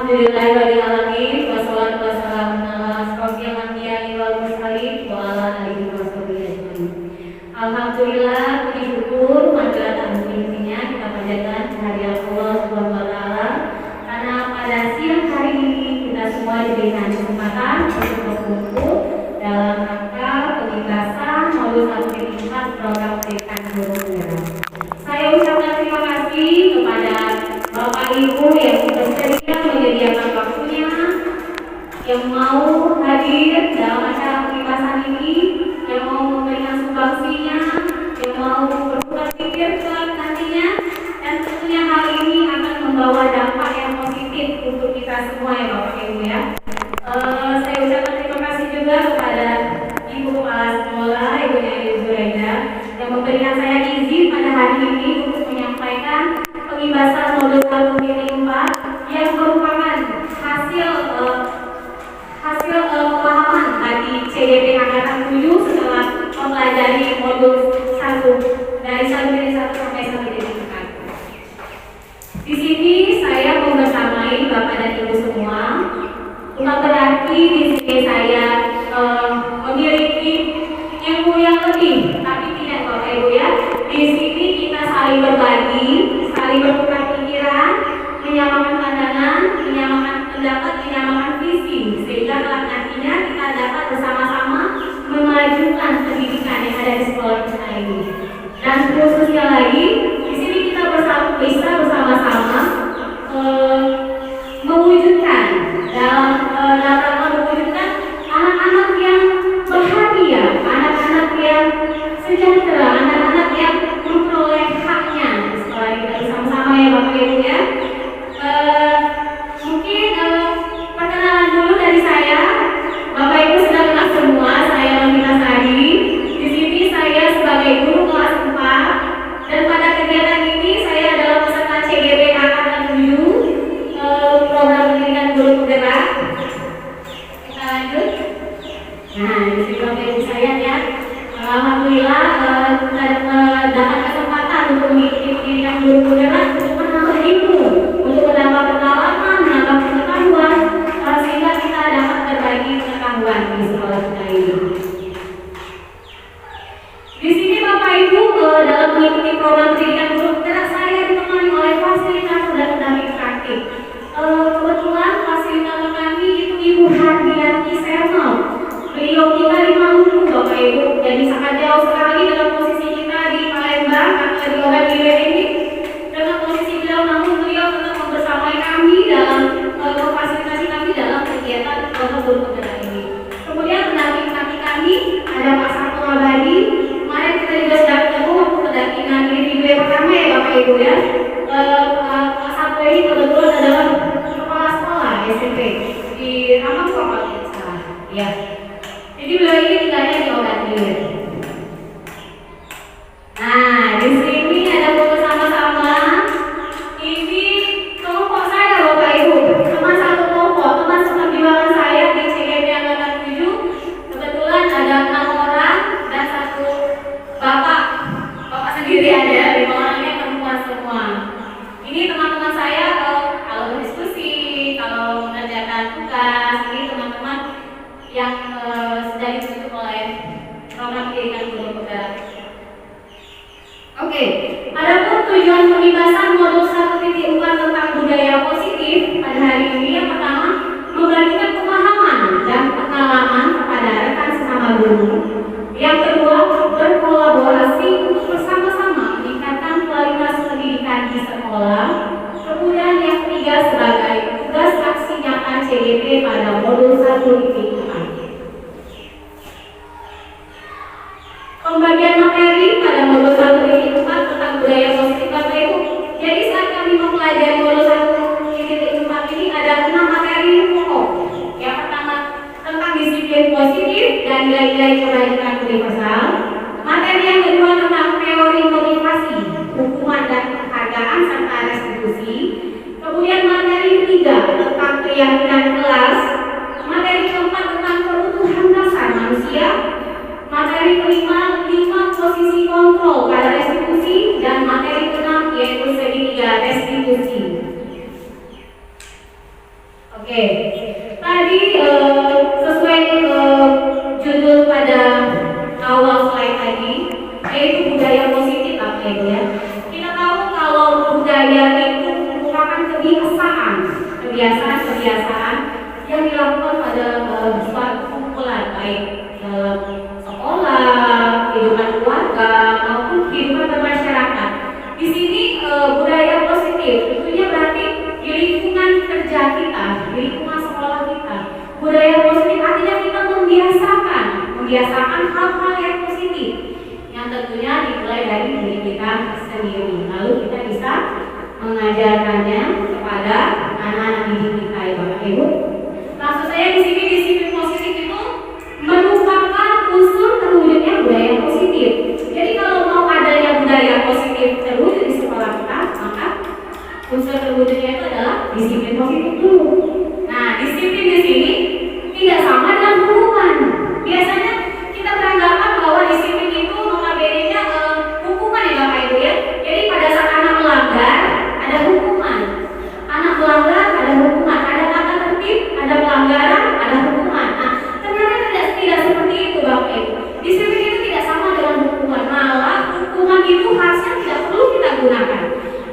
Alhamdulillahirobbilalamin wassalatu wassalamu ala asyrofil anbiya'i wal mursalin wa ala alihi washabihi ajmain. Alhamdulillah, puji syukur manfaat intinya kita panjatkan kehadirat Allah Subhanahu wa taala karena pada siang hari ini kita semua diberikan kesempatan untuk berkumpul dalam rangka pementasan modul 1.4 program pendidikan guru penggerak. Saya ucapkan terima kasih kepada Bapak Ibu yang bersedia menyediakan waktunya, yang mau hadir dalam acara pementasan ini, yang mau memberikan sumbangsinya, yang mau bertukar pikir nantinya, dan tentunya hal ini akan membawa dampak yang positif untuk kita semua ya Bapak Ibu ya. Saya ucapkan terima kasih juga kepada Ibu Kepala Sekolah, Ibu Neni Zuraida, yang memberikan saya izin pada hari ini untuk menyampaikan pembahasan modul 1.4 yang merupakan hasil pemahaman bagi CDP Angkatan 7 setelah mempelajari modul 1 dari 1.1 sampai 1.4. Di sini saya membersamai Bapak dan Ibu semua. Bukan berarti di sini saya memiliki ilmu yang lebih, tapi tidak Bapak Ibu ya. Di sini kita saling berbagi, saling bertukar pikiran, menyamakan pandangan, menyamakan pendapat, menyamakan visi, sehingga kelak nantinya kita dapat bersama-sama memajukan pendidikan yang ada di sekolah kita ini. Dan khususnya lagi, di sini kita bisa bersama-sama mewujudkan dalam mewujudkan anak-anak yang bahagia, anak-anak yang sejahtera, anak-anak yang memperoleh haknya di sekolah kita bersama-sama ya Bapak Ibu ya. Mungkin perkenalan dulu dari saya. Bapak Ibu sudah kenal semua, saya Lamina Sari. Di sini saya sebagai guru kelas 4 dan pada kegiatan ini saya adalah peserta CGP Angkatan 7 program pendidikan guru penggerak. Kita lanjut. Nah, di sini Bapak Ibu saya ya. Alhamdulillah dapat kesempatan untuk mengikuti pendidikan guru penggerak untuk menambah ilmu, untuk menambah pengalaman, menambah pengetahuan, sehingga kita dapat berbagi pengetahuan di sekolah kita ini. Di sini Bapak Ibu dalam mengikuti program pendidikan guru penggerak saya ditemani oleh fasilitator dan pendamping praktik. Kebetulan fasilitator kami itu Ibu Hardianti Serno. Beliau kita di Maluku Bapak Ibu, jadi sangat jauh sekali dalam posisi kita di Palembang atau di Ogan Ilir ini. Dengan posisi beliau, namun beliau tetap membersamai kami dalam memfasilitasi kami dalam kegiatan program guru penggerak ini. Kemudian pendamping kami ada Pak Sarto Abadi. Kemarin kita juga sudah ketemu waktu pendampingan review yang pertama ya Bapak Ibu ya. Pak Sarto ini kebetulan adalah kepala sekolah SMP di Rambang Kota ya. Jadi beliau ini tinggalnya di Ogan Ilir. Nah, di sini ada foto sama-sama. Ini kelompok saya Bapak Ibu, teman satu kelompok, teman seperjuangan saya di CGP Angkatan 7. Kebetulan ada 6 orang dan satu bapak sendiri ada, 5 orangnya perempuan semua. Ini teman-teman saya kalau berdiskusi, kalau mengerjakan tugas, ini teman-teman yang sudah dibentuk oleh program pendidikan guru penggerak. Oke, adapun tujuan pembahasan modul 1.4 tentang budaya positif pada hari ini yang pertama membagikan pemahaman dan pengalaman kepada rekan sesama guru. Yang kedua berkolaborasi untuk bersama-sama meningkatkan kualitas pendidikan di sekolah. Kemudian yang ketiga sebagai tugas aksi nyata CGP pada modul 1.4. Pembagian materi pada modul 1.4 tentang budaya positif Bapak Ibu. Jadi saat kami mempelajari modul 1.4 ini ada 6 materi pokok. Yang pertama tentang disiplin positif dan nilai-nilai kebajikan universal. Materi yang kedua tentang teori motivasi, hukuman dan penghargaan serta restitusi. Kemudian materi ketiga tentang keyakinan kelas. Materi keempat tentang kebutuhan dasar manusia. Materi kelima, 5 posisi kontrol pada restitusi, dan materi keenam yaitu segitiga restitusi. Oke, tadi sesuai judul pada awal slide tadi, yaitu budaya positif apa itu ya. Kita tahu kalau budaya itu merupakan kebiasaan yang dilakukan pada suatu kumpulan, baik sekolah, kehidupan keluarga maupun kehidupan bermasyarakat. Di sini budaya positif tentunya berarti di lingkungan kerja kita, di lingkungan sekolah kita. Budaya positif artinya kita membiasakan hal-hal yang positif yang tentunya dimulai dari diri kita sendiri. Lalu kita bisa mengajarkannya kepada anak-anak didik kita, ya Bapak Ibu. Maksud saya di sini disiplin positif itu merupakan unsur terwujudnya budaya positif. Jadi kalau mau adanya budaya positif terwujud di sekolah kita, maka unsur terwujudnya itu adalah disiplin positif dulu. Nah, disiplin di sini tidak sama dengan hukuman. Biasanya kita beranggapan bahwa disiplin itu notabene-nya hukuman ya Bapak Ibu ya. Jadi pada saat anak melanggar ada hukuman. Anak melanggar ada hukuman, ada tata tertib, ada pelanggaran, ada hukuman. Nah, ternyata tidak seperti itu Bapak Ibu. Disiplin itu tidak sama dengan hukuman. Malah hukuman itu harusnya tidak perlu kita gunakan.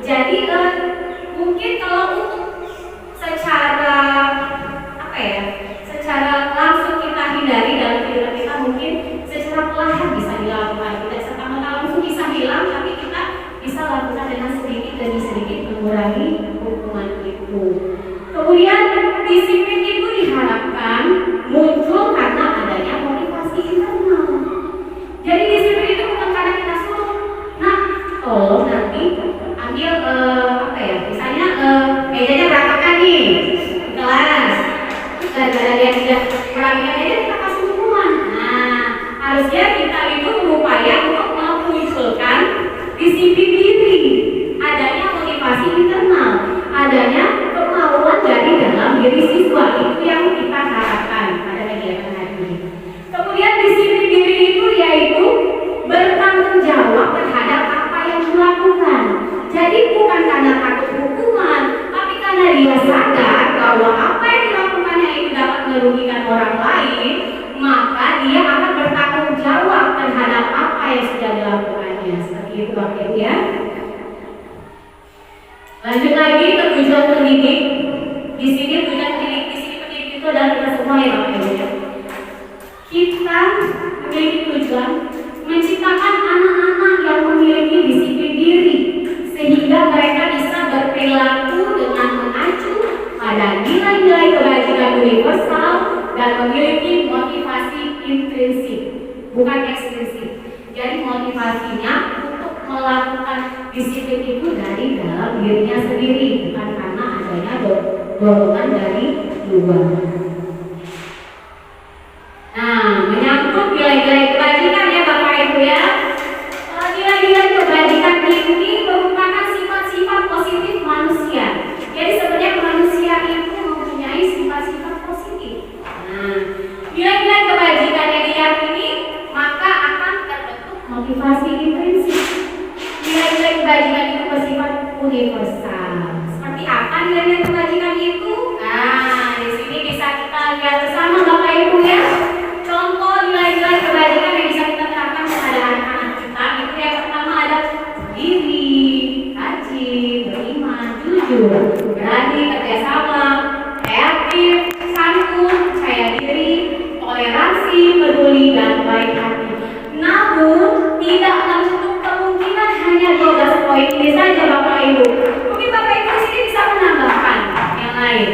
Jadi mungkin kalau untuk secara secara langsung kita hindari dalam kehidupan kita, mungkin secara perlahan bisa dilakukan. Tidak serta-merta langsung bisa hilang, tapi kita bisa lakukan dengan sedikit demi sedikit mengurangi hukuman itu. Kemudian disiplin itu diharapkan muncul karena adanya motivasi internal. Jadi disiplin itu bukan karena kita suruh, nah tolong nanti ambil misalnya mejanya berantakan nih di kelas, gara-gara dia tidak merapikan meja kita kasih hukuman. Nah, harusnya kita itu berupaya untuk memunculkan disiplin diri, adanya motivasi internal, adanya kemauan dari dalam diri siswa. Itu yang kita harapkan pada kegiatan hari ini. Kemudian disiplin diri itu yaitu bertanggung jawab terhadap apa yang dilakukan. Jadi bukan karena takut hukuman, tapi karena dia sadar bahwa apa yang dilakukannya itu dapat merugikan orang lain, maka dia akan bertanggung jawab terhadap apa yang sudah dilakukannya. Seperti itu Bapak Ibu ya. Lanjut lagi ke tujuan pendidik. Di sini tujuan pendidik, itu adalah kita semua ya Bapak Ibu ya. Kita memiliki tujuan menciptakan anak-anak yang memiliki disiplin diri, sehingga mereka bisa berperilaku dengan mengacu pada nilai-nilai kebajikan universal dan memiliki motivasi intrinsik, bukan ekstrinsik. Jadi motivasinya untuk melakukan disiplin itu dari dalam dirinya sendiri, bukan karena adanya dorongan dari luar. Nah, menyangkut nilai-nilai kebajikan ya Bapak Ibu ya. Nilai-nilai kebajikan ini merupakan sifat-sifat positif manusia. Jadi sebenarnya manusia itu mempunyai sifat-sifat positif. Nah, nilai-nilai kebajikan yang diyakini maka akan terbentuk motivasi intrinsik. Nilai-nilai kebajikan itu bersifat universal. Seperti apa nilai-nilai kebajikan itu? Nah, di sini bisa kita lihat bersama Bapak Ibu ya. Contoh nilai-nilai kebajikan yang bisa kita terapkan kepada anak-anak kita itu yang pertama ada diri, rajin, beriman, jujur, berani, kerjasama, kreatif, santun, percaya diri, toleransi, peduli, dan baik hati. Namun tidak menutup kemungkinan hanya 12 poin ini saja Bapak Ibu. Mungkin Bapak Ibu di sini bisa menambahkan yang lain.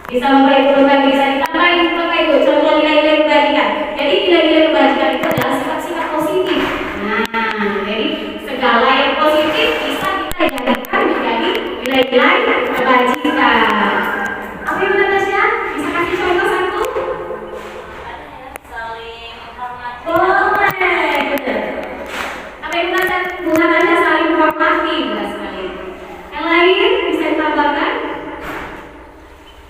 Bisa Bapak Ibu berbagi, bisa ditambahin Bapak Ibu contoh nilai-nilai kebajikan. Jadi nilai-nilai kebajikan itu adalah sifat-sifat positif. Nah, jadi segala yang positif bisa kita jadikan menjadi nilai-nilai kebajikan. Apa yang Natasha? Bisa kasih contoh satu? Saling menghormati. Boleh, betul. Apa yang Natasha saling menghormati, betul sekali. Yang lain bisa ditambahkan?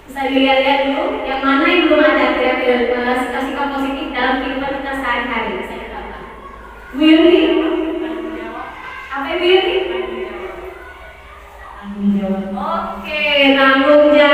Bisa dilihat-lihat dulu yang mana yang belum ada kira-kira sikap positif dalam kehidupan kita sehari-hari. Bisa ditambah. Bu Yuri? Apa Bu Yuri? Tanggung jawab. Oke, tanggung jawab.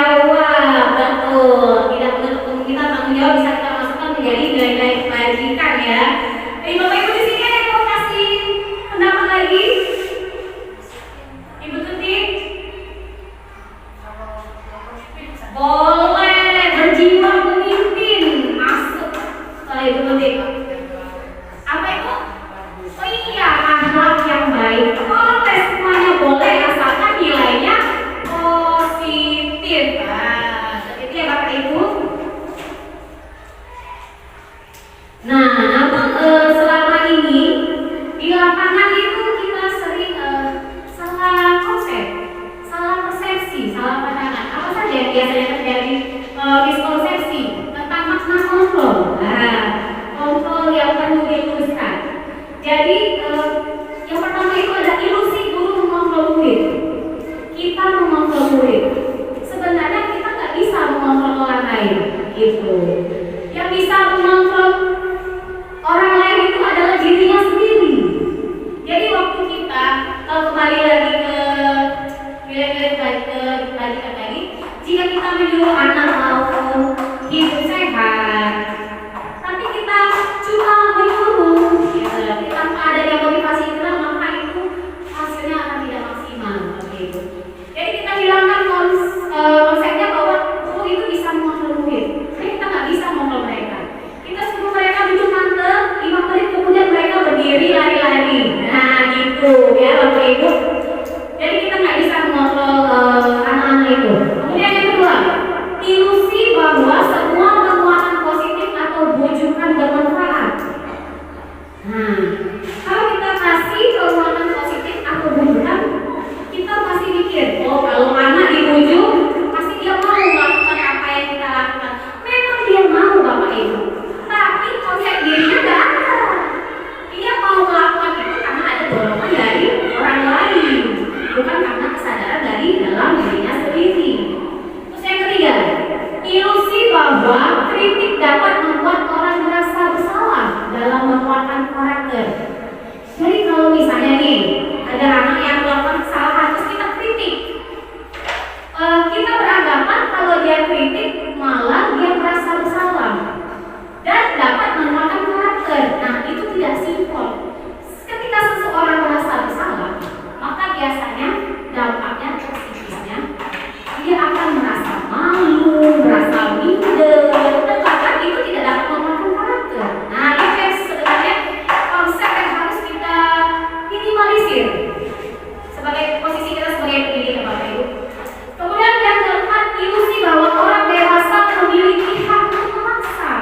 murid. Sebenarnya kita nggak bisa mengontrol orang lain, gitu. Yang bisa mengontrol orang lain itu adalah dirinya sendiri. Jadi waktu kita kembali lagi ke tadi, jika kita menyuruh anak mau hidup sehat, tapi kita cuma menyuruh, ya, tanpa adanya motivasi kita, maka itu hasilnya akan tidak maksimal. Gitu. Jadi kita hilangkan konsepnya bahwa guru itu bisa mengontrol murid. Jadi kita nggak bisa mengontrol mereka. Kita suruh mereka duduk mantep, 5 menit kemudian mereka berdiri lari-lari. Nah gitu ya Bapak Ibu. Jadi kita nggak bisa mengontrol anak-anak itu. Kemudian yang kedua, ilusi bahwa semua penguatan positif atau bujukan bermanfaat. Nah, kalau kita kasih penguatan positif atau bujukan, kita pasti mikir, oh kalau anak dibujuk, pasti dia mau melakukan apa yang kita lakukan. Memang dia mau Bapak Ibu, tapi konsep dirinya nggak ada. Dia mau melakukan itu karena ada dorongan dari orang lain, bukan karena kesadaran dari dalam dirinya sendiri. Terus yang ketiga, ilusi bahwa kritik dapat membuat orang merasa bersalah dalam menguatkan karakter. Jadi kalau misalnya nih ada anak yang melakukan kesalahan terus kita kritik, kita beranggapan kalau dia kritik malah dia merasa bersalah dan dapat menguatkan karakter. Nah itu tidak simpel. Ketika seseorang merasa bersalah, maka biasanya dampaknya psikisnya dia akan merasa malu, merasa minder, dan bahkan itu tidak dapat menguatkan karakter. Nah itu yang sebenarnya konsep yang harus kita minimalisir sebagai posisi kita sebagai pendidik Bapak Ibu. Kemudian yang keempat, ilusi bahwa orang dewasa memiliki hak untuk memaksa.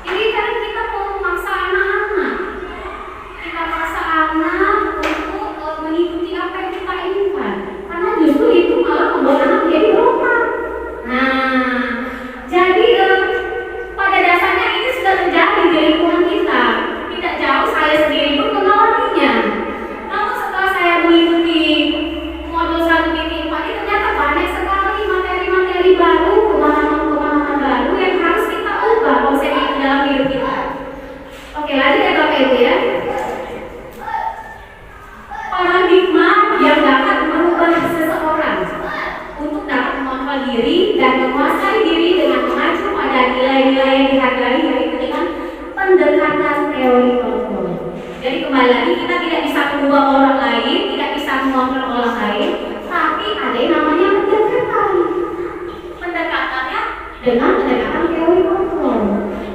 Jadi kan kita mau memaksa anak-anak, kita paksa anak untuk mengikuti apa yang kita inginkan, karena justru itu malah membuat anak menjadi berontak. Nah, jadi pada dasarnya ini sudah terjadi di lingkungan kita. Tidak jauh saya sendiri pun mengalaminya. Namun setelah saya mengikuti modul 1.4 ini ternyata banyak sekali materi-materi baru, pemahaman-pemahaman baru yang harus kita ubah konsep itu dalam hidup kita. Oke, lanjut ya Bapak Ibu ya. Paradigma yang dapat merubah seseorang untuk dapat mengontrol diri dan menguasai diri dengan mengacu pada nilai-nilai yang dihargai, yaitu dengan pendekatan teori kontrol. Jadi kembali lagi kita tidak bisa mengubah orang lain, tidak bisa mengontrol orang lain, tapi ada yang namanya pendekatan. Pendekatannya dengan pendekatan teori kontrol.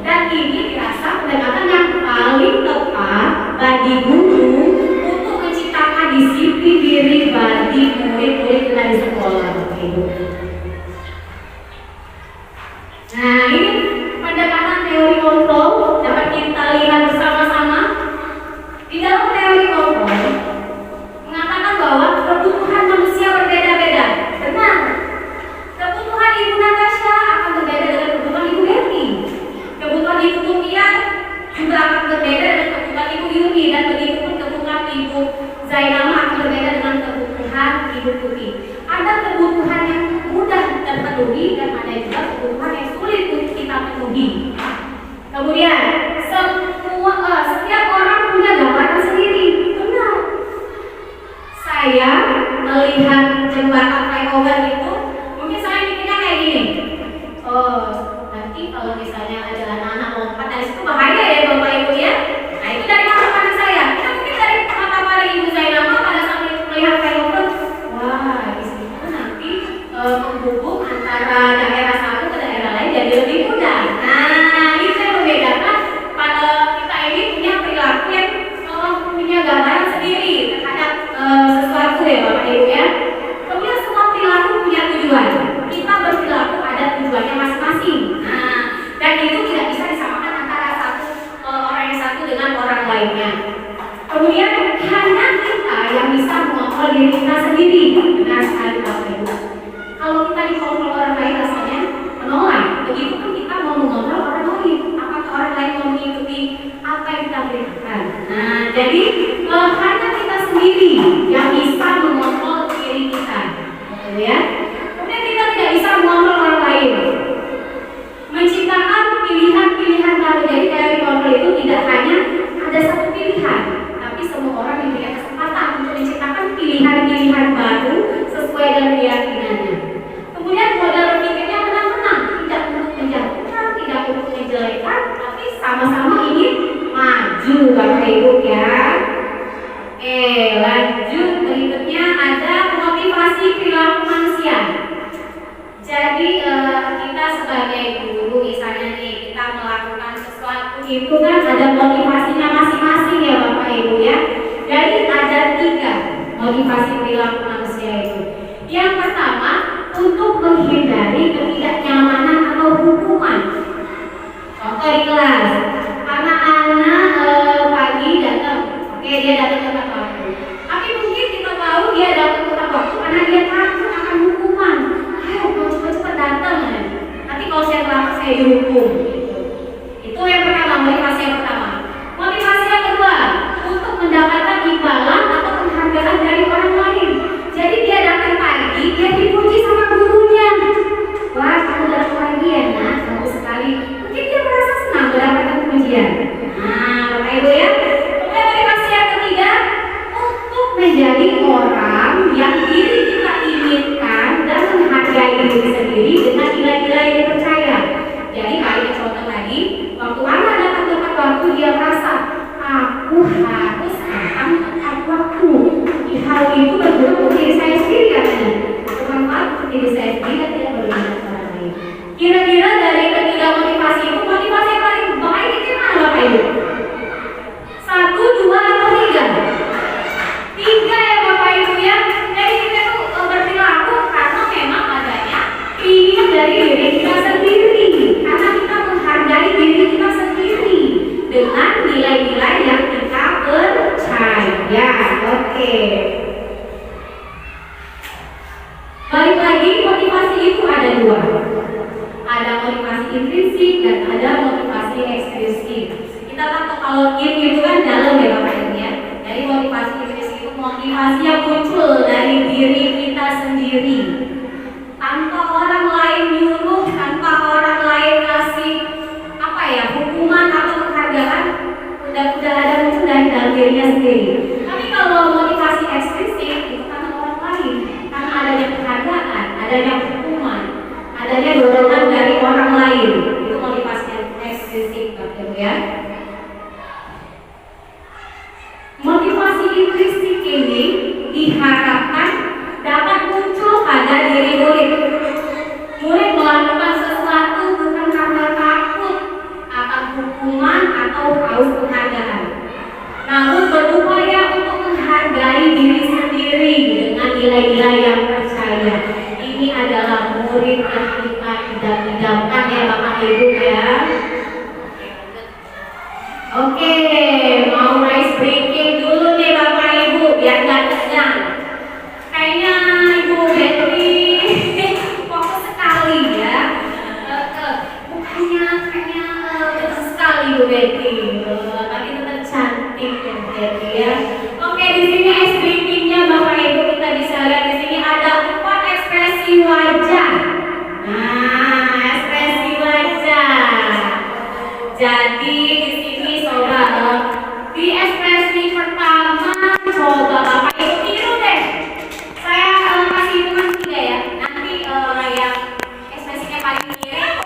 Dan ini dirasa pendekatan yang paling tepat bagi guru untuk menciptakan disiplin diri bagi murid-murid kita di sekolah. Nah ini pendekatan teori kontrol dapat kita lihat bersama-sama. Di dalam teori kontrol mengatakan bahwa kebutuhan manusia berbeda-beda. Benar. Kebutuhan Ibu Natasha akan berbeda dengan kebutuhan Ibu Devi. Kebutuhan Ibu Tumian juga akan berbeda dengan kebutuhan Ibu Yuni, dan begitu pun kebutuhan Ibu Zainama akan berbeda dengan kebutuhan Ibu Tuti. Ada kebutuhan yang mudah terpenuhi dan ada juga kebutuhan yang sulit untuk kita penuhi. Kemudian setiap orang punya gambaran sendiri. Benar. Saya melihat jembatan flyover itu, mungkin saya mikirnya kayak gini. Oh, nanti kalau misalnya ada anak-anak lompat dari situ bahaya ya Bapak Ibu ya. Nah itu dari mata pandang saya. Kita mungkin dari mata pandang Ibu Zainama pada saat melihat flyover, wah di situ nanti penghubung antara daerah satu ke daerah lain jadi lebih mudah. Nah itu yang membedakan pada kita ini punya perilaku yang punya gambaran sendiri terhadap sesuatu ya Bapak Ibu ya. Kemudian semua perilaku punya tujuan. Kita berperilaku ada tujuannya masing-masing. Nah, dan itu tidak bisa disamakan antara orang yang satu dengan orang lainnya. Kemudian hanya kita yang bisa mengontrol diri kita sendiri. Benar sekali Bapak Ibu. Kalau kita dikontrol orang lain rasanya menolak. Begitu pun kita mau mengontrol orang lain. Apakah orang lain mau mengikuti apa yang kita berikan? Nah, jadi hanya kita sendiri yang bisa mengontrol diri kita. Ya. itu kan ada motivasinya masing-masing ya Bapak Ibu ya. Jadi ada 3 motivasi perilaku manusia itu. Yang pertama, untuk menghindari ketidaknyamanan atau hukuman. Contoh di kelas, anak-anak pagi datang, oke dia datang tepat waktu. Tapi mungkin kita tahu dia datang tepat waktu karena dia takut akan hukuman. Ayo cepat-cepat datang ya. Nanti kalau saya terlambat saya dihukum. Gitu. Itu yang pertama, motivasi yang pertama. Motivasi yang kedua, untuk mendapatkan imbalan atau penghargaan dari orang lain. Jadi dia datang pagi, dia dipuji sama gurunya. Wah, kamu datang pagi ya nak, bagus sekali. Mungkin dia merasa senang mendapatkan pujian. Nah, Bapak Ibu ya. Kemudian motivasi yang ketiga, untuk menjadi orang yang diri kita inginkan dan menghargai diri sendiri dengan nilai-nilai yang dipercaya. Jadi kali contoh tadi, waktu anak datang tepat waktu dia merasa aku harus datang tepat waktu. Hal itu berguna untuk diri saya sendiri katanya. Bermanfaat untuk diri saya sendiri dan tidak berguna untuk orang lain. Kira-kira dari ketiga motivasi itu, motivasi yang paling baik itu mana Bapak Ibu? 1, 2, atau 3? 3 ya Bapak Ibu ya. Jadi kita tuh berperilaku karena memang adanya keinginan dari diri kita sendiri. Karena kita menghargai diri kita sendiri dengan nilai-nilai yang kita percaya. Oke. Balik lagi, motivasi itu ada 2. Ada motivasi intrinsik dan ada motivasi ekstrinsik. Kita tahu kalau yin itu kan dalam ya Bapak Ibu ya. Jadi motivasi intrinsik itu motivasi yang muncul dari diri kita sendiri. Tanpa orang lain nyuruh, tanpa orang lain kasih hukuman atau penghargaan, udah ada muncul dari dalam dirinya sendiri. Tapi kalau motivasi ekstrinsik itu karena orang lain, karena adanya penghargaan, adanya hukuman, adanya dorongan dari orang lain. Itu motivasi ekstrinsik Bapak Ibu ya. Motivasi intrinsik ini diharapkan dapat muncul pada diri murid. Murid melakukan sesuatu bukan karena takut akan hukuman atau haus penghargaan, namun berupaya untuk menghargai diri sendiri dengan nilai-nilai yang percaya. Ini adalah murid yang kita idam-idamkan ya Bapak Ibu ya. Oke, mau rice breaking dulu nih Bapak Ibu biar gak kenyang. Kayaknya Ibu Betty fokus sekali ya. Kayaknya betul sekali Ibu Betty. Tapi tetap cantik ya Bu Betty ya. Oke, di sini ice breakingnya Bapak Ibu kita bisa lihat di sini ada 4 ekspresi wajah. Nah, ekspresi wajah. Jadi di sini saudara, di ekspresi pertama coba Bapak Ibu tiru deh. Saya kasih hitungan 3 ya. Nanti yang ekspresinya paling mirip.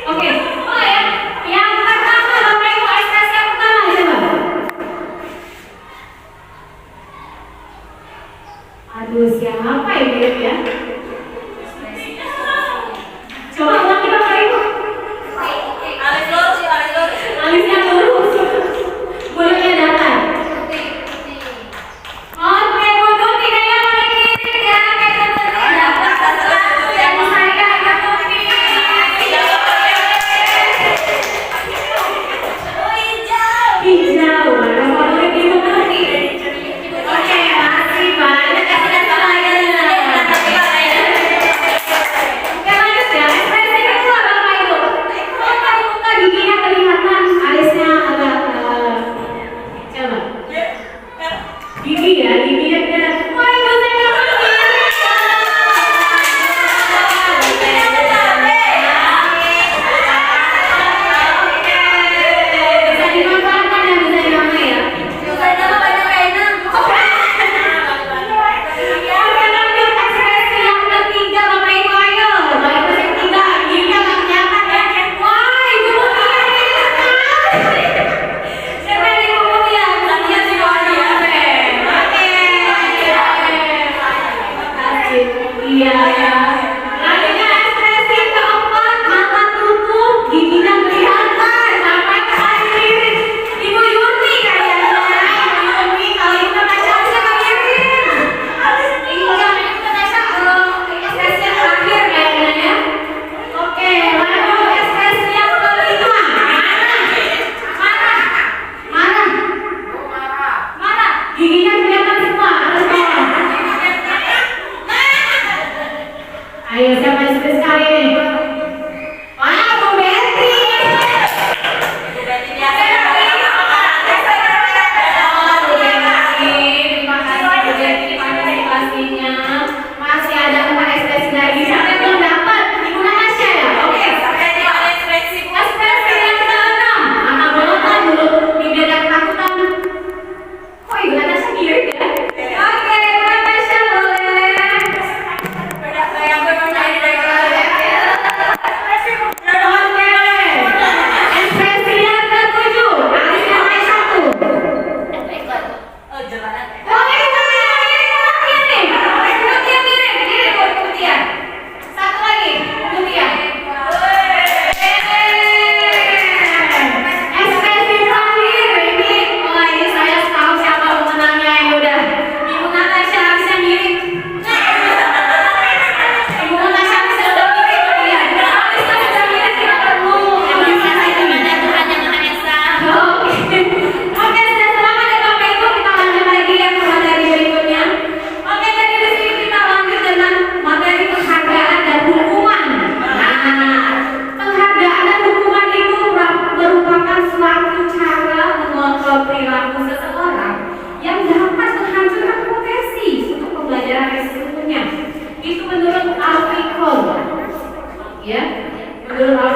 Oke, oh ya. Yang pertama Bapak Ibu, ekspresi yang pertama coba. Aduh, siapa ini ya? Coba ulangi Bapak Ibu. Alisnya lurus, mulutnya datar. Oke, butuh tidak yang paling mirip ya, kayak sesuatu yang saya ikuti. Hijau, warna favorit itu nanti. Oke, masih banyak yang tidak terlayani. Oke, lanjut ya, ekspresi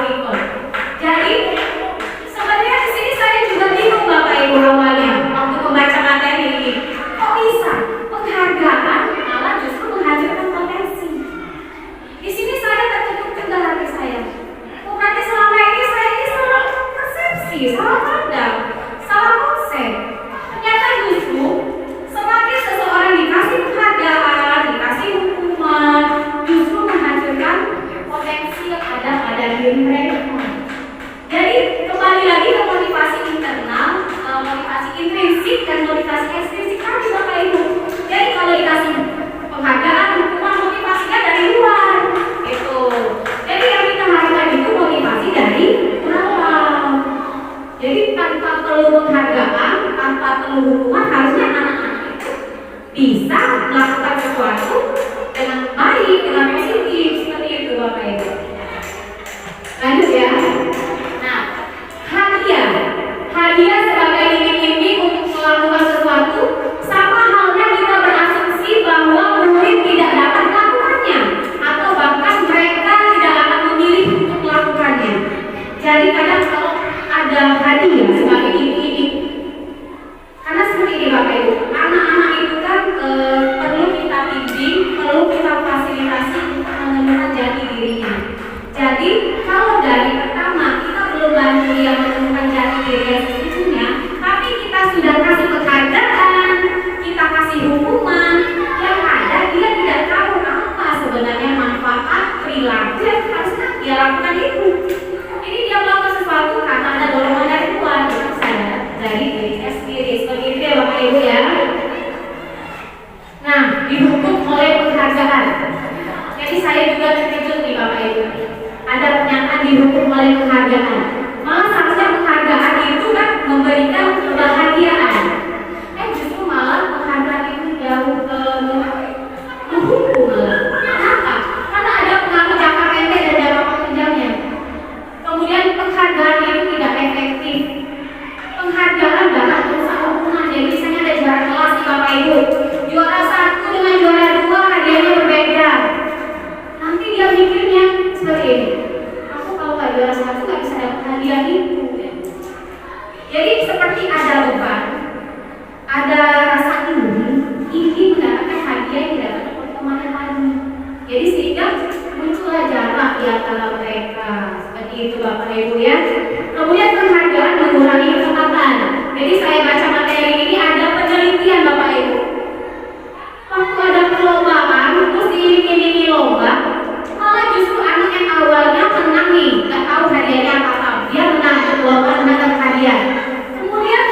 record. Jadi sebenarnya di sini saya juga bingung Bapak Ibu awalnya waktu membaca materi ini. Kok bisa penghargaan malah justru menghasilkan potensi? Di sini saya tertutup juga hati saya. Berarti selama ini saya ini salah persepsi, salah pandang, salah konsep. Ternyata justru semakin seseorang dikasih penghargaan, dikasih hukuman, justru menghasilkan potensi yang ada pada diri mereka. Jadi kembali lagi ke motivasi internal, motivasi intrinsik dan motivasi ekstrinsik tadi Bapak Ibu. Jadi kalau dikasih penghargaan, hukuman, motivasinya dari luar, itu. Jadi yang kita harapkan itu motivasi dari dalam. Jadi tanpa perlu penghargaan, tanpa perlu hukuman, harusnya anak-anak itu bisa melakukan sesuatu dengan baik, dengan positif, seperti itu Bapak Ibu. Lanjut ya. Nah, hadiah sebagai iming-iming untuk melakukan sesuatu, sama halnya kita berasumsi bahwa murid tidak dapat melakukannya, atau bahkan mereka tidak akan memilih untuk melakukannya. Jadi kadang kalau ada hadiah sebagai iming-iming, karena seperti ini Bapak Ibu, anak-anak itu kan perlu kita bimbing, perlu kita fasilitasi untuk menemukan jati dirinya. Jadi kalau dari pertama kita belum bantu dia menemukan jati diri yang sesungguhnya, tapi kita sudah kasih penghargaan, kita kasih hukuman, yang ada dia tidak tahu apa sebenarnya manfaat perilaku yang harusnya dia lakukan itu. Ini dia melakukan sesuatu karena ada dorongan dari luar, itu saya dari diri saya sendiri. Seperti itu ya Bapak Ibu ya. Nah, dihukum oleh penghargaan. Jadi saya juga terkejut nih Bapak Ibu. Ada pernyataan dihukum oleh penghargaan. Malah seharusnya penghargaan itu kan memberikan kebahagiaan. Justru malah penghargaan itu jauh menghukum malah. Kenapa? Karena ada pengaruh jangka pendek dan jangka panjangnya. Kemudian penghargaan itu tidak efektif. Penghargaan dalam usaha hubungan. Jadi misalnya ada juara kelas nih Bapak Ibu. Juara 1 dengan juara 2 hadiahnya berbeda. Nanti dia mikirnya seperti ini. Aku kalau nggak juara 1 nggak bisa dapat hadiah itu. Jadi seperti ada beban, ada rasa ingin mendapatkan hadiah yang didapatkan oleh teman tadi. Jadi sehingga muncullah jarak di antara mereka. Seperti itu Bapak Ibu ya. Kemudian penghargaan mengurangi kesempatan. Jadi saya baca materi ini ada penelitian Bapak Ibu. Waktu ada perlombaan, terus diiringi lomba, malah justru anak yang awalnya menang nih, nggak tahu hadiahnya apa, dia menang lomba, menang hadiah. Kemudian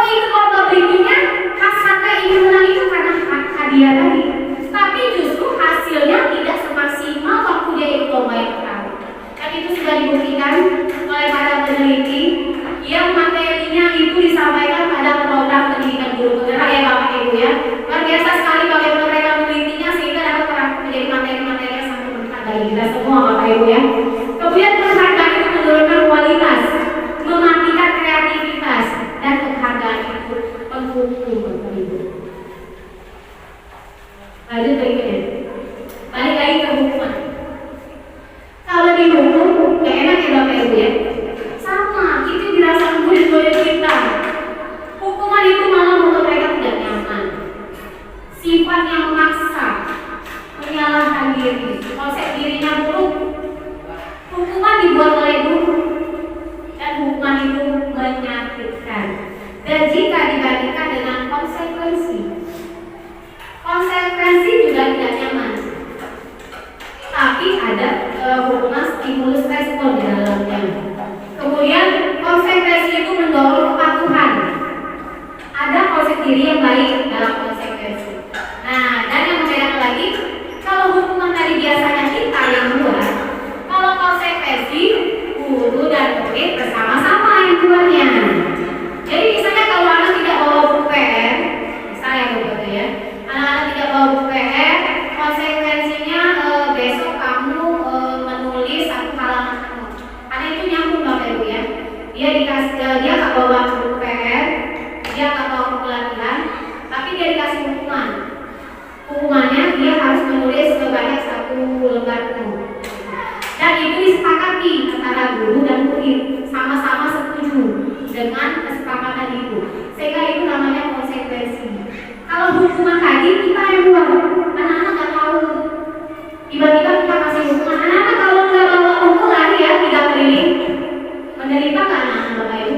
ikut lomba berikutnya, hasratnya ingin menang itu karena hadiah tadi. Tapi justru hasilnya tidak semaksimal waktu dia ikut lomba yang pertama. Dan itu sudah dibuktikan oleh para peneliti yang materinya itu disampaikan pada program pendidikan guru penggerak ya Bapak Ibu ya. Luar biasa sekali bagaimana mereka menelitinya sehingga dapat terangkum menjadi materi-materi yang sangat bermanfaat bagi kita semua Bapak Ibu ya. Kemudian penghargaan itu menurunkan kualitas, mematikan kreativitas, dan penghargaan itu menghukum Bapak Ibu. Lanjut berikutnya. Balik lagi ke hukuman. Kalau dihukum, gak enak ya Bapak Ibu ya. Sama, itu dirasakan murid-murid kita. Hukuman itu malah membuat mereka tidak nyaman. Sifat yang memaksa, menyalahkan diri, konsep dirinya buruk. Hukuman dibuat oleh guru, dan hukuman itu menyakitkan. Dan jika dibandingkan dengan konsekuensi juga tidak nyaman. Tapi ada hukuman stimulus respon di dalamnya. Kemudian konsekuensi itu mendorong kepatuhan. Ada konsep diri yang baik dalam konsekuensi. Nah, dan yang membedakan lagi, kalau hukuman tadi biasanya kita yang buat, kalau konsekuensi guru dan murid bersama-sama yang buatnya. Jadi misalnya kalau anak tidak bawa buku PR, misalnya begitu ya, anak-anak tidak bawa buku PR, konsekuensinya besok kamu menulis satu halaman penuh. Karena itu nyambung Bapak Ibu ya. Dia nggak bawa buku PR, dia nggak bawa buku latihan, tapi dia dikasih hukuman. Hukumannya dia harus menulis sebanyak 1 lembar penuh. Dan itu disepakati antara antara guru dan murid sama-sama setuju dengan kesepakatan itu, sehingga itu namanya konsekuensi. Kalau hukuman tadi kita yang buat, anak-anak nggak tahu. Tiba-tiba kita kasih hukuman, anak-anak kalau nggak bawa buku lari ya 3 keliling. Menderita nggak anak-anak Bapak Ibu?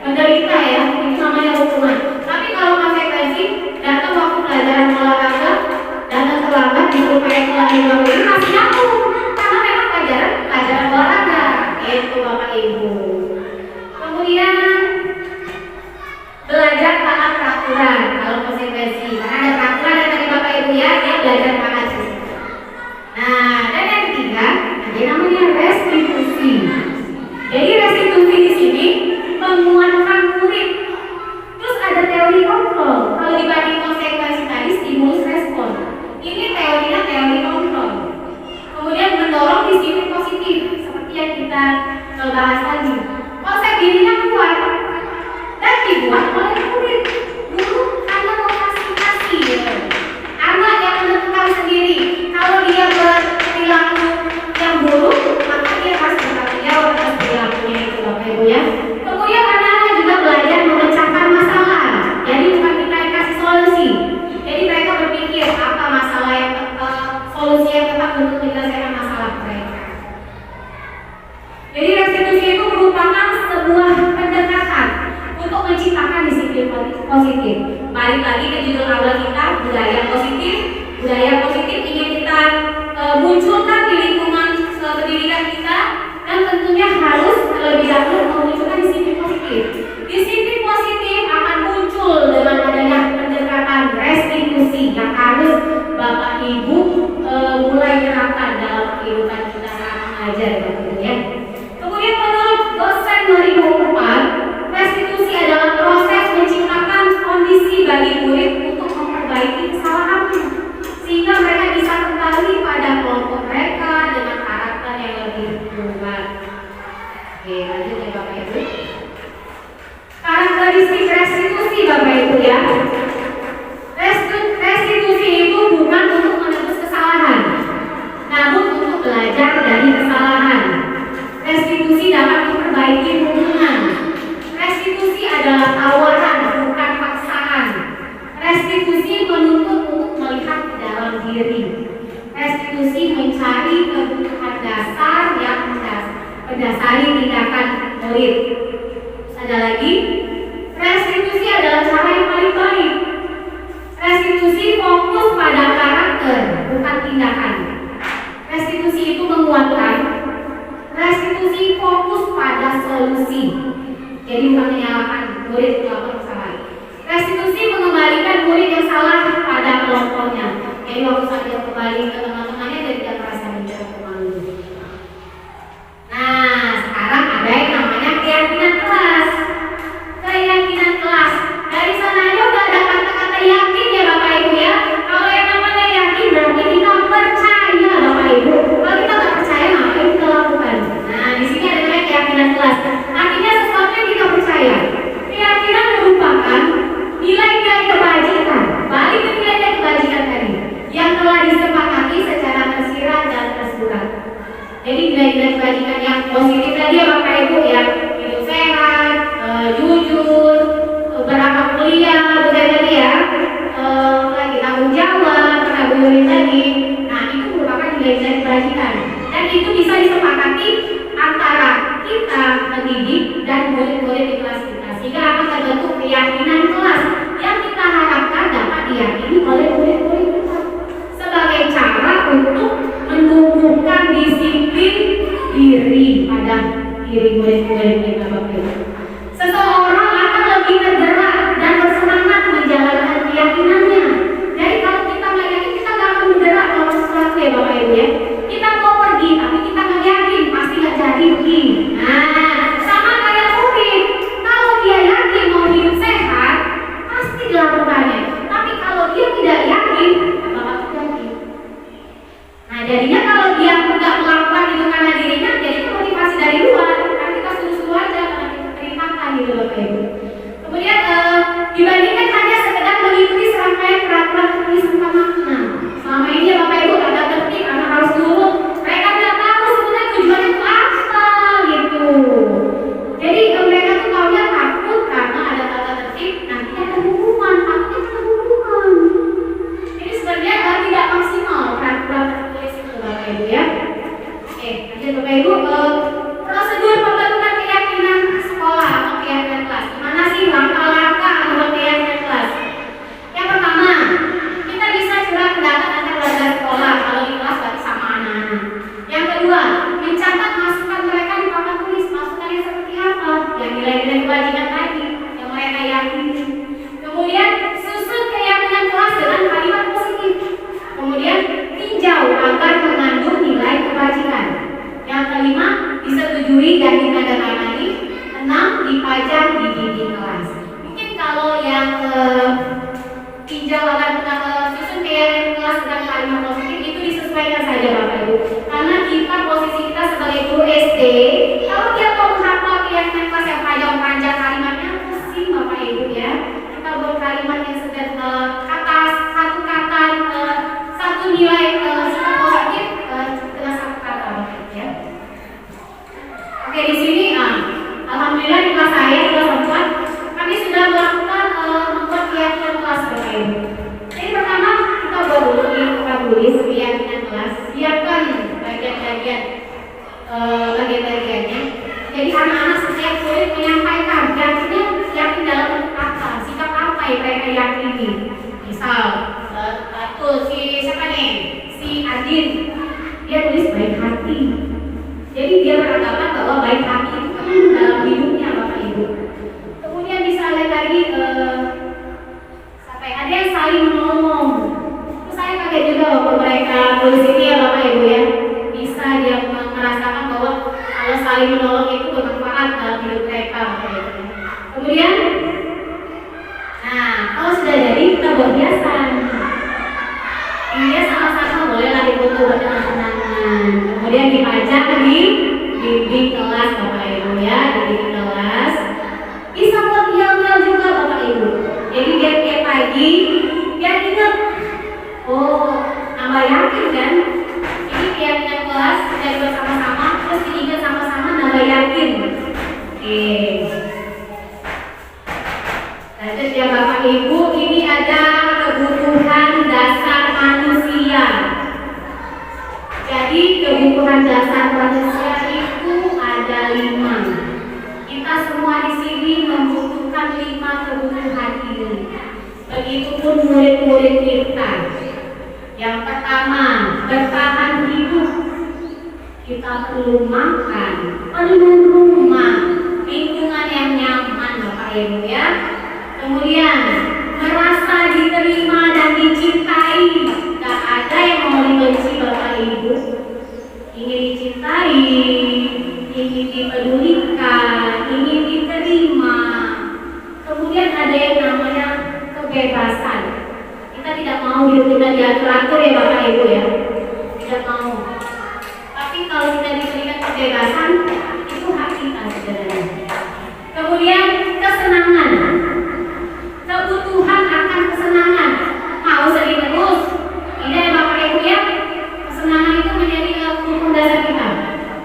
Menderita ya, itu namanya hukuman. Tapi kalau konsekuensi, datang waktu pelajaran olahraga, datang terlambat disuruh pakai celana 2 keliling, masih nyapu. Karena memang pelajaran olahraga. Itu Bapak Ibu. Kemudian belajar taat peraturan kalau konsekuensi, karena ada peraturan yang tadi Bapak Ibu ya, dia belajar taat. Nah, dan yang ketiga, ada namanya restitusi. Jadi restitusi di sini menguatkan murid. Terus ada teori kontrol. Kalau dibanding konsekuensi tadi stimulus respon. Ini teorinya teori kontrol. Kemudian mendorong disiplin positif seperti yang kita bahas tadi. Konsep dirinya kuat dan dibuat oleh murid. Guru hanya memfasilitasi gitu. Anak yang menentukan sendiri. Kalau dia berperilaku yang buruk, maka dia harus bertanggung jawab atas perilakunya itu Bapak Ibu ya. Kemudian anak-anak juga belajar memecahkan masalah. Jadi bukan kita yang kasih solusi. Jadi mereka berpikir apa masalah yang solusi yang tepat untuk menyelesaikan masalah mereka. Jadi restitusi itu merupakan sebuah pendekatan untuk menciptakan disiplin positif. Balik lagi ke judul awal kita, budaya positif. Budaya positif ingin kita munculkan di lingkungan pendidikan kita, dan tentunya harus terlebih dahulu memunculkan disiplin positif. Disiplin positif akan muncul dengan adanya pendekatan restitusi yang harus Bapak Ibu mulai terapkan dalam kehidupan kita saat mengajar ya. Kemudian menurut dosen 2004, restitusi adalah proses menciptakan kondisi bagi murid untuk memperbaiki kesalahannya, sehingga mereka bisa kembali pada kelompok mereka dengan karakter yang lebih kuat. Oke, lanjut ya Bapak Ibu. Karakteristik restitusi Bapak Ibu ya. Restitusi itu bukan untuk menebus kesalahan, namun untuk belajar dari kesalahan. Restitusi dapat memperbaiki hubungan. Restitusi adalah tawaran, bukan paksaan. Restitusi menuntut untuk melihat ke dalam diri. Restitusi mencari kebutuhan dasar yang mendasari tindakan murid. Ada lagi, restitusi adalah cara yang paling baik. Restitusi fokus pada karakter, bukan tindakan. Restitusi itu menguatkan. Restitusi fokus pada solusi. Jadi bukan menyalahkan murid melakukan kesalahan. Restitusi mengembalikan murid yang salah pada kelompoknya. Jadi waktu saja kembali ke teman-temannya dan tidak merasa menjadi malu. Nah, sekarang ada yang namanya keyakinan kelas. Keyakinan kelas. Dari sana aja udah ada kata-kata yakin ya Bapak Ibu ya. Kalau yang namanya yakin berarti kita percaya Bapak Ibu. Kalau kita nggak percaya ngapain kita lakukan? Nah, di sini ada namanya keyakinan kelas. Artinya sesuatu yang kita percaya. Keyakinan merupakan nilai-nilai kebajikan. Balik ke nilai-nilai kebajikan tadi yang telah disepakati secara tersirat dan tersurat. Jadi nilai-nilai kebajikan yang positif tadi ya Bapak Ibu ya, hidup sehat, jujur, berangkat kuliah, bukan tadi ya, lagi tanggung jawab, pernah tadi. Nah itu merupakan nilai-nilai kebajikan dan itu bisa disepakati antara kita pendidik dan murid-murid di kelas kita, sehingga akan terbentuk keyakinan kelas yang kita harapkan dapat diyakini oleh murid-murid kita sebagai cara untuk menumbuhkan disiplin diri pada diri murid-murid kita Bapak Ibu. Seseorang akan lebih tergerak dan bersemangat menjalankan keyakinannya. Jadi kalau kita nggak yakin, kita nggak akan bergerak melakukan sesuatu ya Bapak Ibu ya. Kita mau pergi tapi kita nggak yakin, pasti nggak jadi pergi. Nah, sama kayak murid. Kalau dia yakin mau hidup sehat, pasti dilakukannya. Tapi kalau dia tidak yakin, apa bakal terjadi? Nah, jadinya kalau dia nggak melakukan itu karena dirinya, jadi motivasi dari luar. Karena kita suruh mereka yakini. Misal, tuh si siapa nih? Si Adin, dia tulis baik hati. Jadi dia beranggapan bahwa baik hati itu kan dalam hidupnya Bapak Ibu. Kemudian bisa lihat lagi sampai ada yang saling menolong. Terus saya kaget juga waktu mereka tulis ini ya Bapak Ibu ya. Bisa dia merasakan bahwa kalau saling menolong itu bermanfaat dalam hidup mereka Bapak Ibu. Kemudian, nah kalau sudah jadi kita buat hiasan. Ini sama-sama bolehlah difoto buat kenang-kenangan. Kemudian dipajang di dinding kelas Bapak Ibu ya, di dinding kelas. Bisa buat yel-yel juga Bapak Ibu. Jadi biar tiap pagi biar ingat. Oh, nambah yakin kan? Jadi biar tiap kelas dari bersama-sama terus diingat sama-sama nambah yakin. Oke. Lanjut ya Bapak Ibu, ini ada kebutuhan dasar manusia. Jadi kebutuhan dasar manusia itu ada 5. Kita semua di sini membutuhkan 5 kebutuhan ini. Begitupun murid-murid kita. Yang pertama, bertahan hidup. Kita perlu makan, perlu rumah, lingkungan yang nyaman Bapak Ibu ya. Kemudian merasa diterima dan dicintai. Gak ada yang mau dibenci Bapak Ibu. Ingin dicintai, ingin dipedulikan, ingin diterima. Kemudian ada yang namanya kebebasan. Kita tidak mau hidup kita diatur-atur ya Bapak Ibu ya. Tidak mau. Tapi kalau kita diberikan kebebasan, itu hak kita sebenarnya. Kemudian kesenangan. Kebutuhan akan kesenangan. Mau sedih terus? Tidak ya Bapak Ibu ya. Kesenangan itu menjadi kebutuhan dasar kita.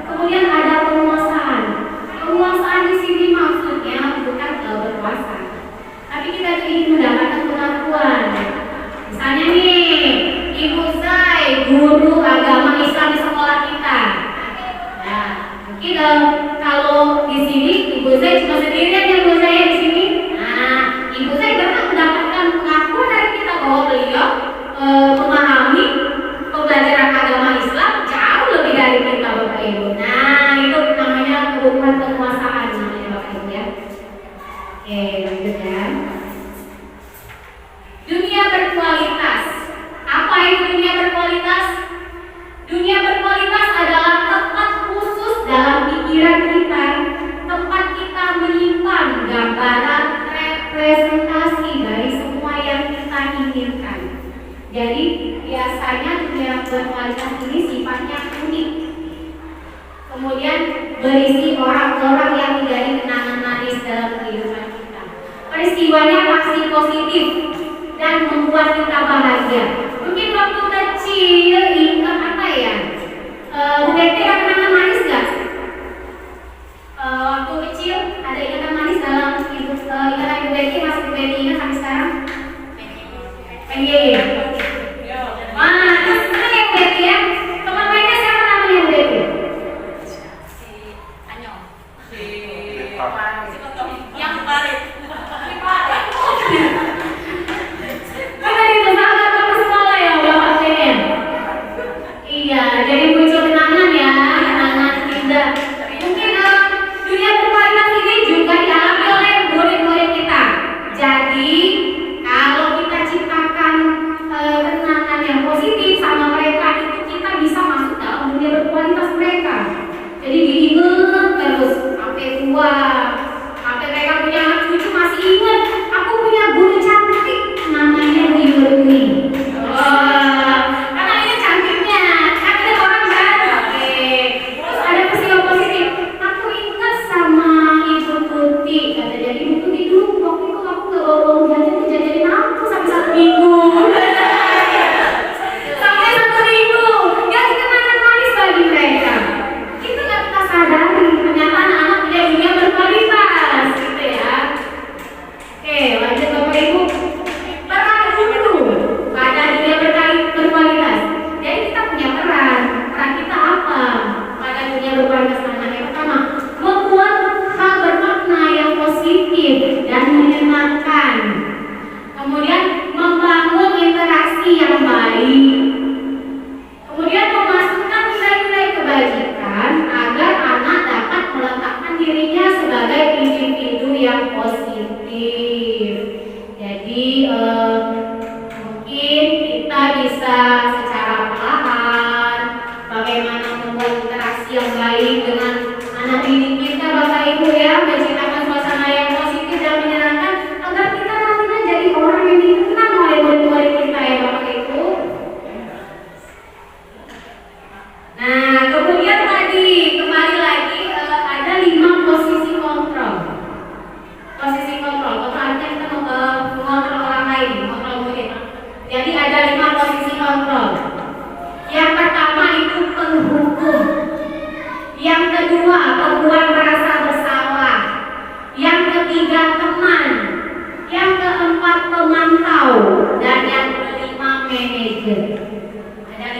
Kemudian ada penguasaan. Penguasaan di sini maksudnya bukan berkuasa, tapi kita ingin mendapatkan pengakuan. Misalnya nih, Ibu Zai, guru agama Islam di sekolah kita. Nah, mungkin kalau di sini Ibu Zai cuma sendirian yang Ibu Zai di sini. Ibu saya pernah mendapatkan pengakuan dari kita bahwa beliau memahami pembelajaran agama Islam jauh lebih dari kita Bapak Ibu. Nah itu namanya kebutuhan kekuasaan namanya Bapak Ibu ya. Oke lanjut ya. Dunia berkualitas. Apa itu dunia berkualitas? Dunia berkualitas adalah tempat khusus dalam pikiran kita, tempat kita menyimpan gambaran representasi dari semua yang kita inginkan. Jadi biasanya dunia berkualitas ini sifatnya unik. Kemudian berisi orang-orang yang menjadi kenangan manis dalam kehidupan kita. Peristiwanya pasti positif dan membuat kita bahagia. Mungkin waktu kecil ingat apa ya? Bu Betty ada kenangan manis nggak? Waktu kecil ada ingatan manis dalam ingatan Ibu Betty, masih Ibu Betty ingat sampai sekarang? Pengen. Wah, terus mana Ibu Betty ya? Teman mainnya siapa namanya Ibu Betty? Si Anyong. Yang paling. Karena itu sahabat kamu semua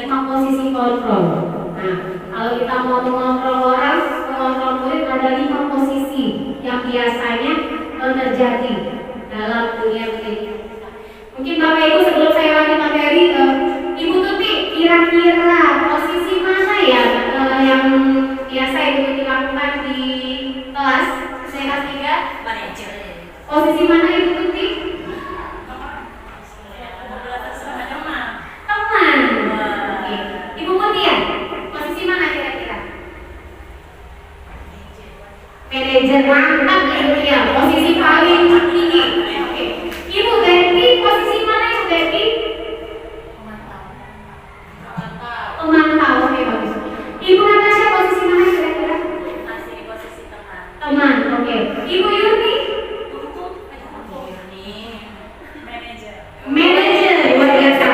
cuma posisi kontrol. Nah, kalau kita mau mengontrol orang, mengontrol murid ada 5 posisi yang biasanya terjadi dalam dunia pendidikan. Mungkin Bapak Ibu sebelum saya lanjut materi, Ibu Tuti kira-kira posisi mana ya yang biasa Ibu Tuti lakukan di kelas? Saya kelas 3. Posisi mana Ibu Tuti? Teman. Oke. Ibu Mutia, posisi mana kira-kira? Manajer. Mantap Ibu Mutia, posisi paling tinggi. Oke. Ibu Betty, posisi mana Ibu Betty? Pemantau. Oke, bagus. Ibu Natasha, posisi mana kira-kira? Masih di posisi teman. Teman. Oke. Ibu Yuni? Manajer. Luar biasa.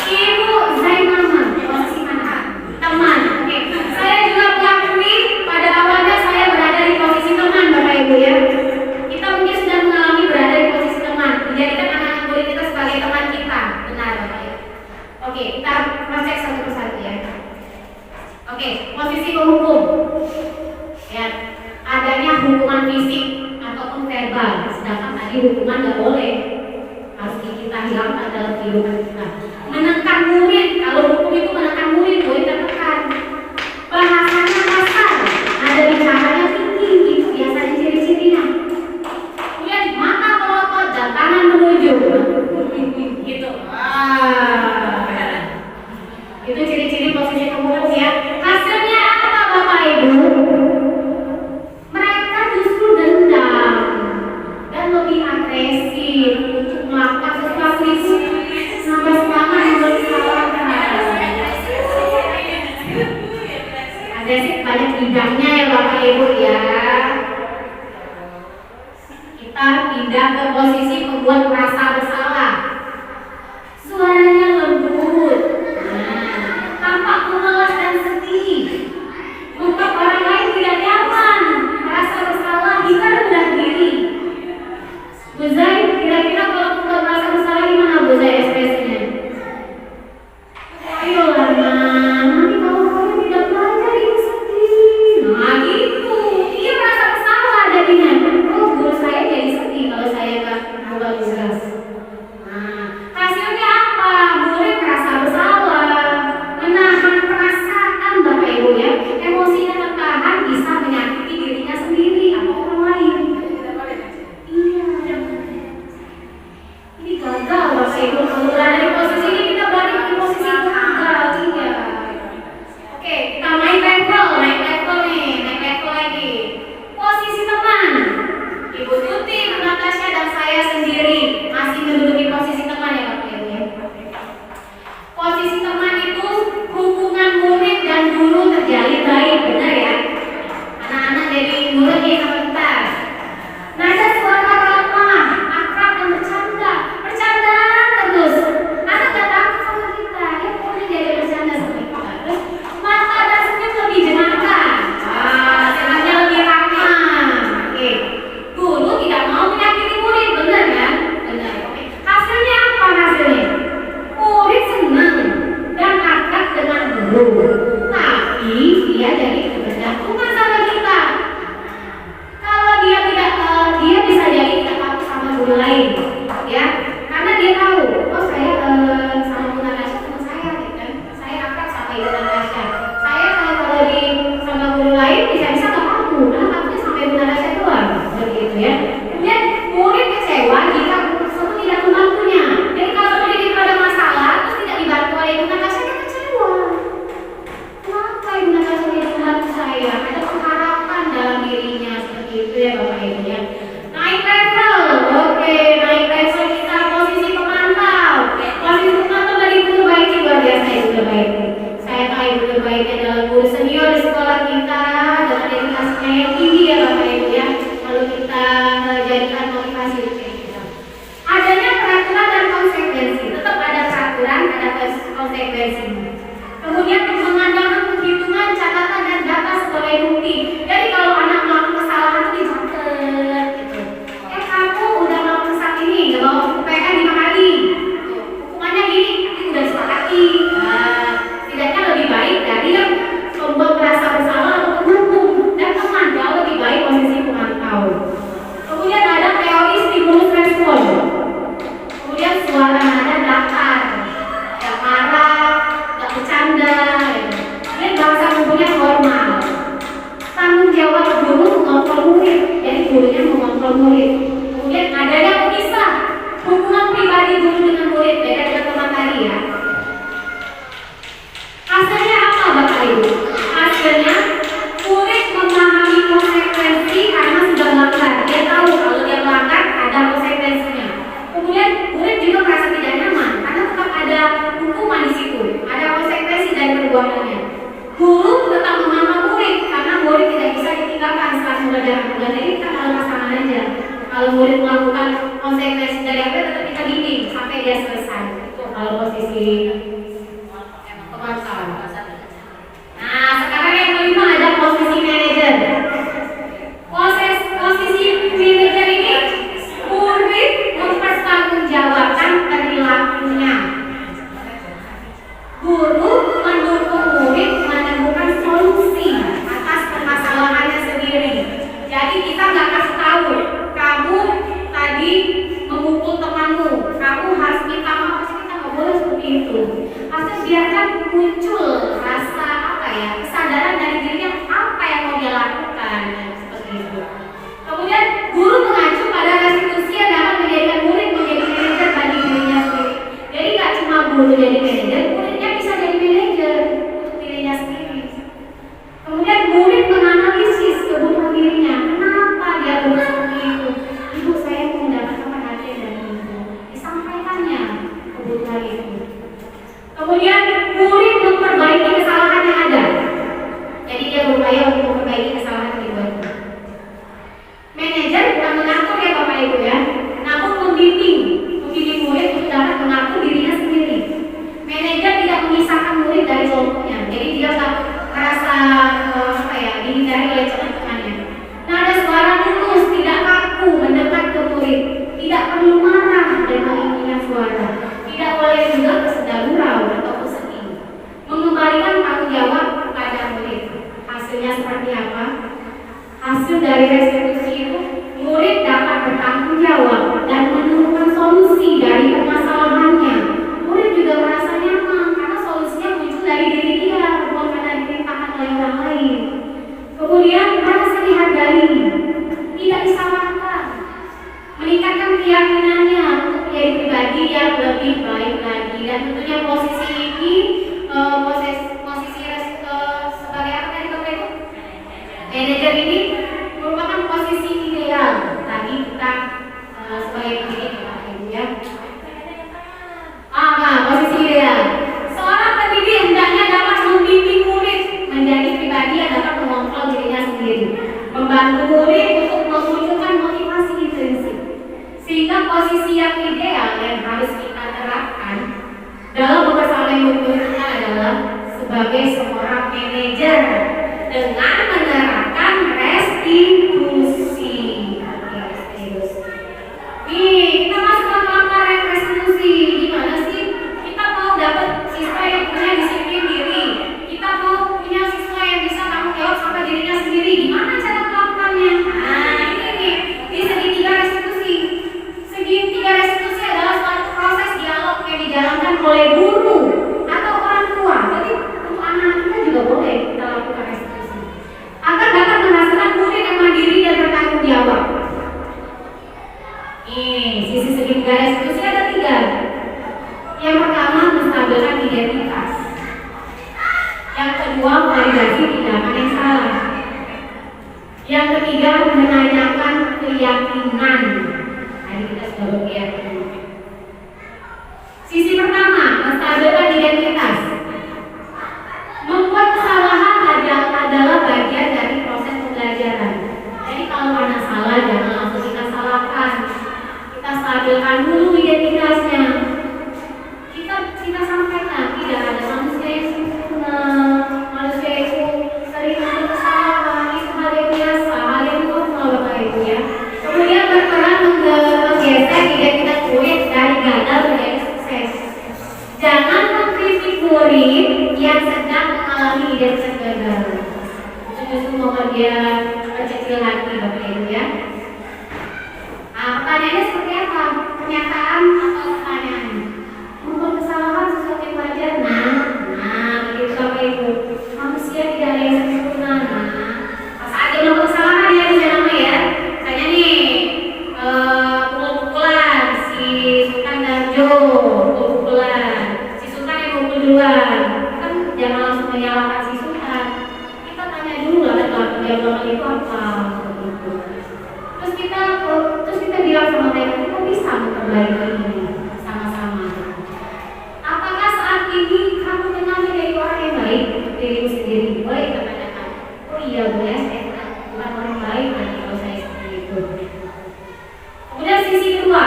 Ibu Zainama, posisi mana? Teman. Oke. Saya juga mengakui pada awalnya saya berada di posisi teman, Bapak Ibu ya. Kita mungkin sudah mengalami berada di posisi teman. Menjadikan anak-anak murid kita sebagai teman kita. Benar, Bapak ya. Oke, kita cek satu persatu ya. Oke, posisi penghukum. Ya, adanya hukuman fisik ataupun verbal. Sedangkan tadi hukuman nggak boleh, harus kita hilangkan dalam kehidupan kita. Menekan murid, kalau hukum itu menekan murid, murid tertekan. Bahasanya kasar, ada bicaranya tinggi, itu biasanya ciri-cirinya. Kemudian mata melotot dan tangan menuju, gitu. Itu ciri-ciri posisi penghukum ya. Hasilnya apa Bapak Ibu? Mereka justru dendam dan lebih agresif untuk melakukan sesuatu itu sampai sekarang yang disalahkan. Agresif banyak bidangnya ya Bapak Ibu ya. Kita pindah ke posisi membuat merasa bersalah. Suaranya lembut, tampak mengelas dan sedih, membuat orang lain tidak nyaman, merasa bersalah hingga rendah diri. Bu Zai, kira-kira kalau membuat merasa bersalah gimana Bu Zai ekspresinya? Ayolah nanti kalau kamu tidak belajar itu sedih. Nah gitu, dia merasa bersalah jadinya. Oh guru saya jadi sedih kalau saya nggak bagus. Nah hasilnya apa? Murid merasa bersalah, menahan perasaan Bapak Ibu ya, emosinya tertahan bisa menyakiti dirinya sendiri atau orang lain. Iya. Ini gagal Bapak Ibu, kalau berada di posisi ini kita balik di posisi gagal. Iya. Oke, kita naik level nih, naik level lagi. Posisi teman. Ibu Tuti, Bu Natasha dan saya sendiri masih menduduki posisi teman ya Bapak Ibu ya. Posisi teman itu hubungan murid dan guru terjalin baik, benar ya? Anak-anak jadi murid nih sama kita. Nada suara ramah, akrab dan bercanda terus. Anak gak takut sama kita, dia pokoknya jadi bercanda sama kita. Terus mata dan senyum lebih jenaka, senyumnya lebih ramah. Oke, guru tidak mau menyakiti murid, benar kan? Benar. Oke. Hasilnya apa hasilnya? Murid senang dan akrab dengan guru, tapi dia jadi kebergantungan sama kita. Kalau dia tidak, dia bisa jadi tidak takut sama guru lain, ya, karena dia tahu, oh saya sama Bu Natasha teman saya, gitu kan, saya akrab sama Ibu Natasha. Saya kalau di sama guru lain bisa nggak takut, karena takutnya sama Ibu Natasha doang, begitu ya. Kemudian murid kecewa jika guru tersebut tidak membantunya. Jadi kalau murid itu ada masalah terus tidak dibantu oleh Ibu Natasha, dia kecewa. Kenapa Ibu Natasha tidak membantu saya? Ada pengharapan dalam dirinya seperti itu ya Bapak Ibu ya. Naik level, oke, naik level kita posisi pemantau. Posisi pemantau dari guru baik luar biasa Ibu terbaik. Saya tahu Ibu terbaiknya adalah guru senior di sekolah kita dengan dedikasinya yang tinggi ya Bapak Ibu ya. Lalu kita jadikan motivasi untuk kita. Adanya peraturan dan konsekuensi, tetap ada peraturan, ada konsekuensi. Kemudian mengandalkan penghitungan, catatan dan data sebagai bukti. Jadi kalau anak melakukan kesalahan itu dicatat gitu. Kamu udah melakukan kesalahan ini, nggak bawa buku PN 5 kali. Hukumannya gini, tapi udah disepakati. Nah, Guru mendukung murid menemukan solusi atas permasalahannya sendiri. Jadi kita nggak kasih tahu, kamu tadi memukul temanmu, kamu harus minta maaf. Kita nggak boleh seperti itu. Harus biarkan muncul rasa kesadaran dari dirinya apa yang mau dia lakukan, seperti itu. Kemudian guru mengacu pada restitusi yang dapat menjadikan murid menjadi manajer bagi dirinya sendiri. Jadi nggak cuma guru jadi manajer, muridnya bisa jadi manajer untuk dirinya sendiri. Kemudian murid menganalisis kebutuhan dirinya, kenapa dia butuh seperti itu. Ibu, saya mau mendapatkan perhatian dari ibu, disampaikannya kebutuhan itu. Kemudian murid memperbaiki kesalahan yang ada. Jadi dia berupaya untuk memperbaiki kesalahan yang dibuatnya. Manajer bukan mengatur ya Bapak Ibu ya, namun membimbing murid untuk dapat mengatur dirinya sendiri. Manajer tidak memisahkan murid dari kelompoknya, jadi dia tak merasa dihindari oleh teman-temannya. Nada suara lurus, tidak kaku mendekat ke murid, tidak perlu marah dengan tingginya suara, tidak boleh juga bersedar gurau atau sedih. Mengembalikan tanggung jawab kepada murid. Hasilnya seperti apa? Hasil dari restitusi itu, murid dapat bertanggung jawab dan menemukan solusi dari permasalahannya. Murid juga merasa nyaman karena solusinya muncul dari diri dia, bukan karena diperintahkan oleh orang lain. Kemudian merasa dihargai, tidak disalahkan, meningkatkan keyakinannya untuk menjadi pribadi yang lebih baik lagi. Dan tentunya posisi ini sebagai apa tadi Bapak Ibu? Manajer ini merupakan posisi ideal. Tadi kita sebagai pendidik Bapak Ibu ya. Posisi ideal. Seorang pendidik hendaknya dapat membimbing murid menjadi pribadi yang dapat mengontrol dirinya sendiri, membantu murid untuk memunculkan motivasi intrinsik. Sehingga posisi yang ideal yang harus kita terapkan dalam mempersaling murid kita adalah sebagai seorang manajer dengan menerapkan restitusi. Kita masuk ke langkah restitusi. Gimana sih? Kita mau dapat siswa yang punya disiplin diri. Kita mau punya siswa yang bisa tanggung jawab sama dirinya sendiri. Gimana cara melakukannya? Ini nih, di segitiga restitusi. Segitiga restitusi adalah suatu proses dialog yang dijalankan oleh guru atau orang tua. Jadi untuk anak kita juga boleh kita lakukan restitusi agar dapat menghasilkan murid yang mandiri dan bertanggung jawab. Sisi segitiga restitusi ada 3. Yang pertama, menstabilkan identitas. Yang kedua, validasi tindakan yang salah. Yang ketiga, menanyakan keyakinan. Tadi kita sudah berkeyakinan. Sisi pertama, menstabilkan identitas. Membuat kesalahan adalah bagian dari proses pembelajaran. Jadi kalau ada salah, jangan langsung kita salahkan. Kita stabilkan dulu identitasnya. Kita sampaikan tidak ada manusia yang sempurna. Manusia itu sering melakukan kesalahan, itu hal yang biasa, hal yang normal Bapak Ibu ya. Kemudian berperan menggeser identitas murid dari gagal menjadi sukses. Jangan mengkritik murid yang sedang mengalami identitas gagal. Itu justru membuat dia kecil hati Bapak Ibu ya. Pertanyaannya seperti apa? Pernyataan atau pertanyaan? Membuat kesalahan sesuatu yang wajar. Begitu Bapak Ibu. Manusia tidak ada yang sempurna. Pas aja membuat kesalahan ya bisa namanya ya. Misalnya nih, pukul-pukulan si Sultan dan Jo, pukul-pukulan si Sultan yang mukul duluan. Kan jangan langsung menyalahkan si Sultan. Kita tanya dulu lah dia bilang itu apa. Terus kita bilang sama mereka, kita bisa memperbaiki ini sama-sama. Apakah saat ini kamu kenal dari orang yang baik untuk dirimu sendiri? Boleh kita tanyakan. Oh iya boleh, saya bukan orang baik nanti kalau saya seperti itu. Kemudian sisi kedua,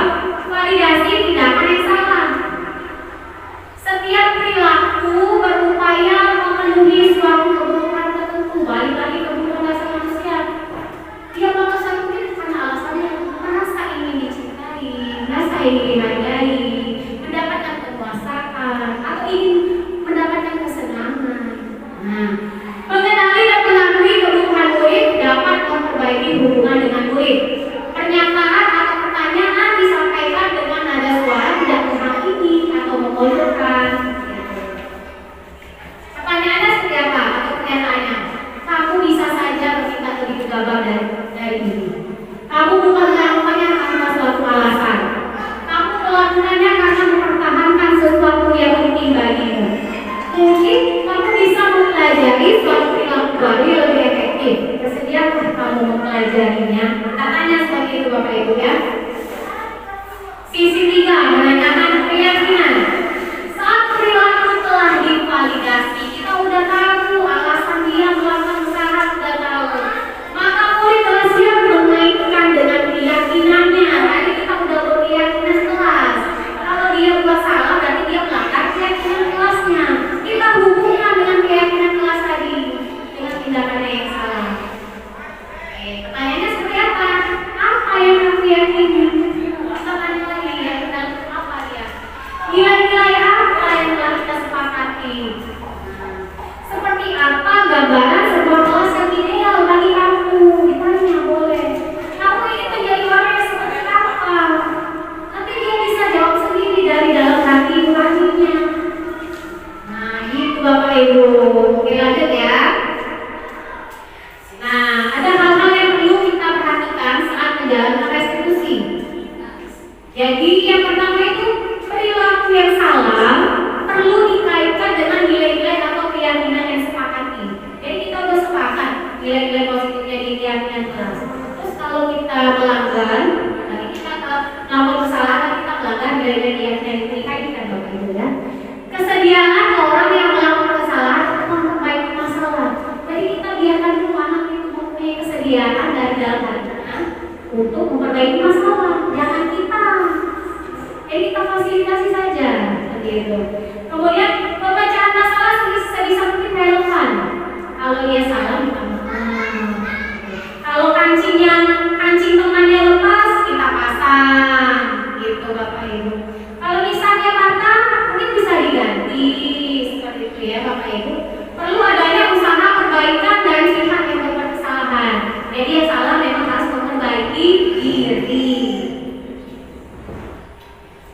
validasi tindakan yang salah. Setiap perilaku berupaya memenuhi suatu kebutuhan tertentu, balik lagi kebutuhan dasar manusia. Dia melakukan sesuatu karena alasannya merasa ingin dicintai, merasa ingin dihargai. mempelajari suatu perilaku baru yang lebih efektif? Bersediakah kamu mempelajarinya? Katanya seperti itu Bapak Ibu ya. Sisi 3 menanyakan keyakinan. Saat perilaku telah divalidasi, kita udah tahu alasan dia melakukan usaha, sudah tahu. Maka murid telah siap mengaitkan dengan keyakinannya. Tadi kita udah berkeyakinan kelas. Kalau dia buat salah, berarti dia melanggar keyakinan kelasnya. Kita hubungkan dengan keyakinan kelas tadi, dengan tindakannya yang salah. Pertanyaannya seperti apa? Apa yang aku yakini? Kita tanya lagi ya, dalam apa dia? Nilai-nilai apa yang telah kita sepakati? Seperti apa gambaran sebuah kelas yang ideal bagi kamu? Ditanya boleh. Kamu ingin menjadi orang yang seperti apa? Nanti dia bisa jawab sendiri dari dalam hati nuraninya. Nah, itu Bapak Ibu. Oke, lanjut ya. Nah, ada hal-hal yang perlu kita perhatikan saat menjalankan restitusi. Jadi yang pertama itu perilaku yang salah perlu dikaitkan dengan nilai-nilai atau keyakinan yang sepakati. Jadi kita udah sepakat nilai-nilai positifnya di keyakinan kelas. Terus kalau kita melanggar, nanti kita melakukan kesalahan, kita melanggar nilai-nilai keyakinan itu dikaitkan Bapak Ibu ya. Kesediaan orang yang melakukan kesalahan untuk memperbaiki masalah. Jadi kita biarkan dulu anak itu mempunyai kesediaan dari dalam hatinya untuk memperbaiki masalah. Jangan kita. Kita fasilitasi saja seperti itu. Kemudian pembacaan masalah sebisa mungkin relevan. Kalau dia salah kita kalau kancing temannya lepas kita pasang, gitu Bapak Ibu. Kalau misalnya patah mungkin bisa diganti seperti itu ya Bapak Ibu. Perlu adanya usaha perbaikan dari pihak yang berbuat kesalahan. Jadi yang salah memang harus memperbaiki diri.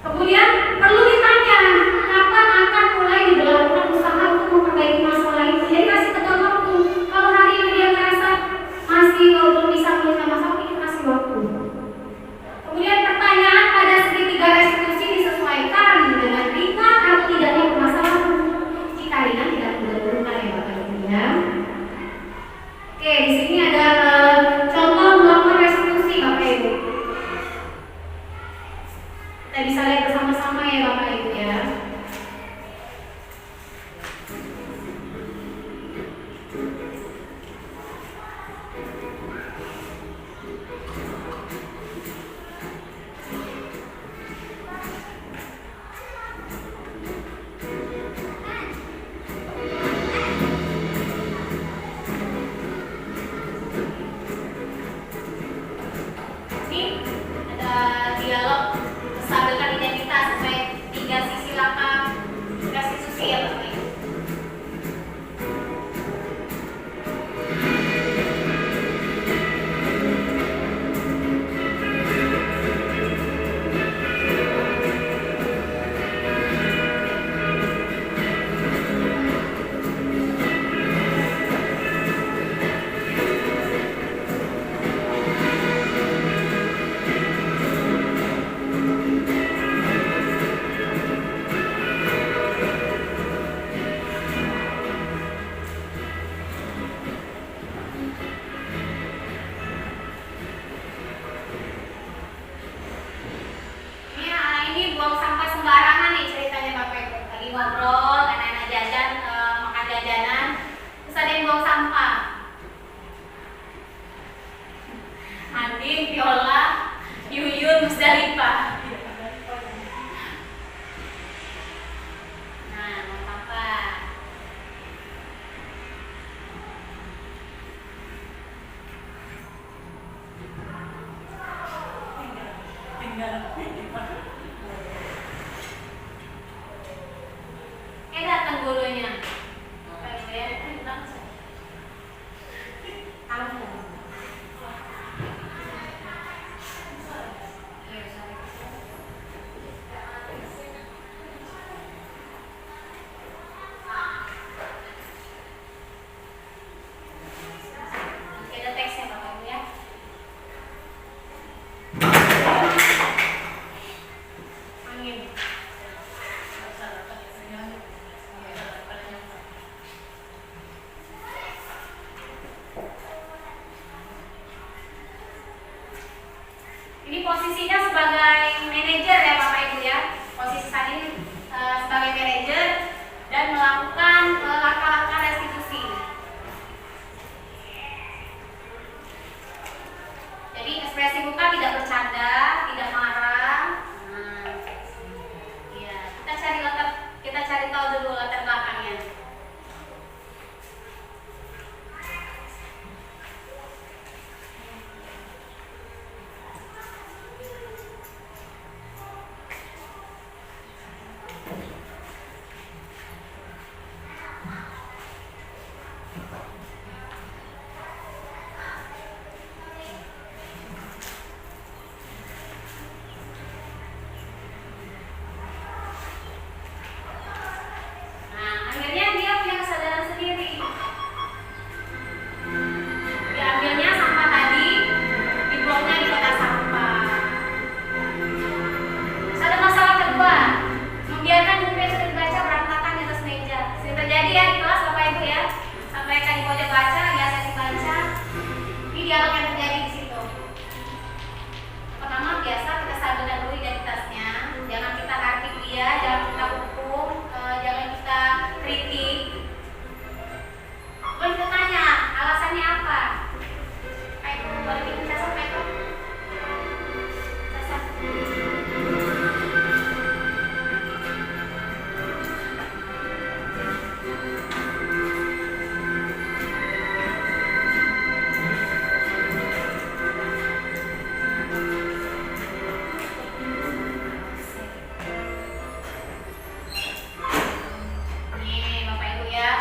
Kemudian perlu ditanya, kapan akan mulai dilakukan usaha untuk memperbaiki masalah itu. Jadi kasih tenggang waktu. Kalau hari ini dia merasa masih belum bisa menyelesaikan masalah, kita kasih waktu. Kemudian pertanyaan pada segitiga restitusi disesuaikan dengan ringan atau tidaknya permasalahan. Jika ringan tidak posisinya sebagai manajer ya Bapak Ibu ya. Posisi saat ini sebagai manajer dan melakukan langkah-langkah restitusi. Jadi ekspresi muka tidak bercanda, tidak marah. Ya, kita cari tahu dulu latar belakangnya. Akhirnya dia punya kesadaran sendiri. Diambilnya sampah tadi, dibuangnya di kotak sampah. Terus ada masalah kedua, membiarkan buku yang sudah dibaca berantakan di atas meja. Sering terjadi ya di kelas Bapak Ibu ya. Sampai kan di pojok baca, biasa dibaca. Ini dialog yang terjadi di situ. Pertama biasa kita sadar dulu identitasnya. Jangan kita hardik dia, jangan kita hukum, jangan kita kritik. Boleh kita tanya alasannya apa? Kayak boleh bikin dasar kayak dasar. Nih Bapak Ibu ya,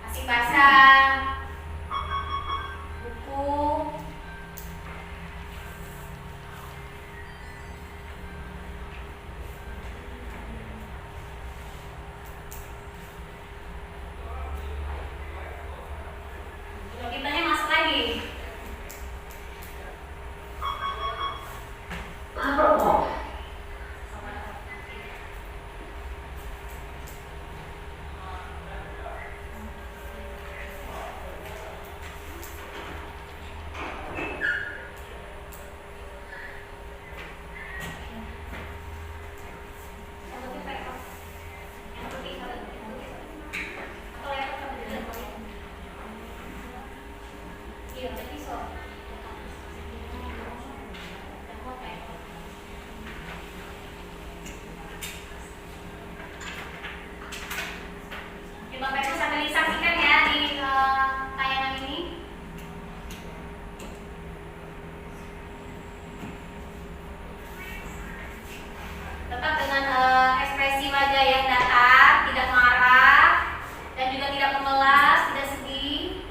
masih basah buku. Udah kitanya masuk lagi. Oke, Bapak Ibu sambil disaksikan ya di tayangan ini. Tetap dengan ekspresi wajah yang datar, tidak marah, dan juga tidak memelas, tidak sedih.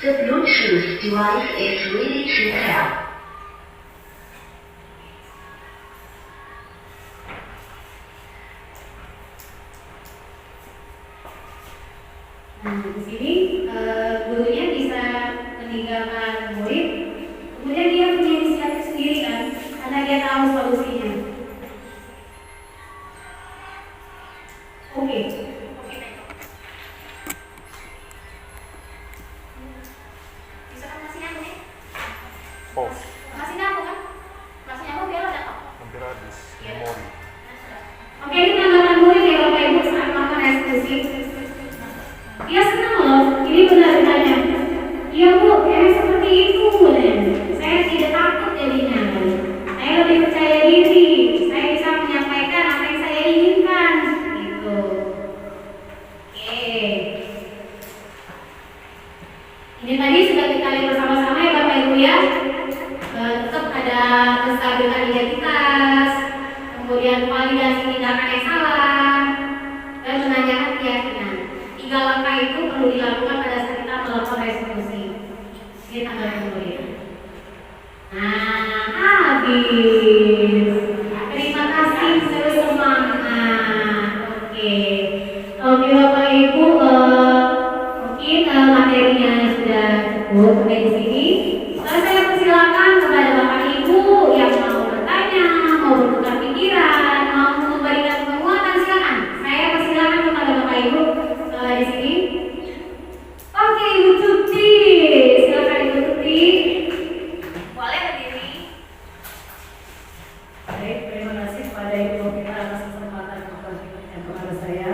The Bluetooth device is ready to pair. Nah, di sini gurunya bisa meninggalkan murid, kemudian dia punya inisiatif sendiri kan, karena dia tahu solusinya. Oke. Bisa kan masih nyambung ya? Oh, Masih nyambung kan? Masih nyambung biar ada kok. hampir habis. Iya. Memori. Nah, sudah. Oke, ini tanggapan murid ya Bapak Ibu saat melakukan eksekusi. Dia senang loh, ini benar ditanya. Iya Bu, emang seperti itu. Saya tidak takut jadinya. Saya lebih percaya diri. Saya bisa menyampaikan apa yang saya inginkan. Gitu. Oke. Ini tadi sudah kita lihat bersama-sama ya Bapak Ibu ya. Tetap ada kestabilan identitas, kemudian validasi tindakan yang salah, dan menanyakan keyakinan. 3 langkah itu perlu dilakukan pada saat kita melakukan restitusi. habis. Terima kasih, terus semangat. Oke. Oke Bapak Ibu, mungkin materinya sudah cukup sampai di sini. Saya persilakan kepada Bapak Ibu yang mau bertanya, mau bertukar pikiran, mau memberikan penguatan, silakan. Saya persilakan kepada Bapak Ibu di sini. Oke, Ibu Tuti, silakan Ibu Tuti. Boleh berdiri. Baik, terima kasih kepada Ibu kita atas kesempatan yang kepada saya.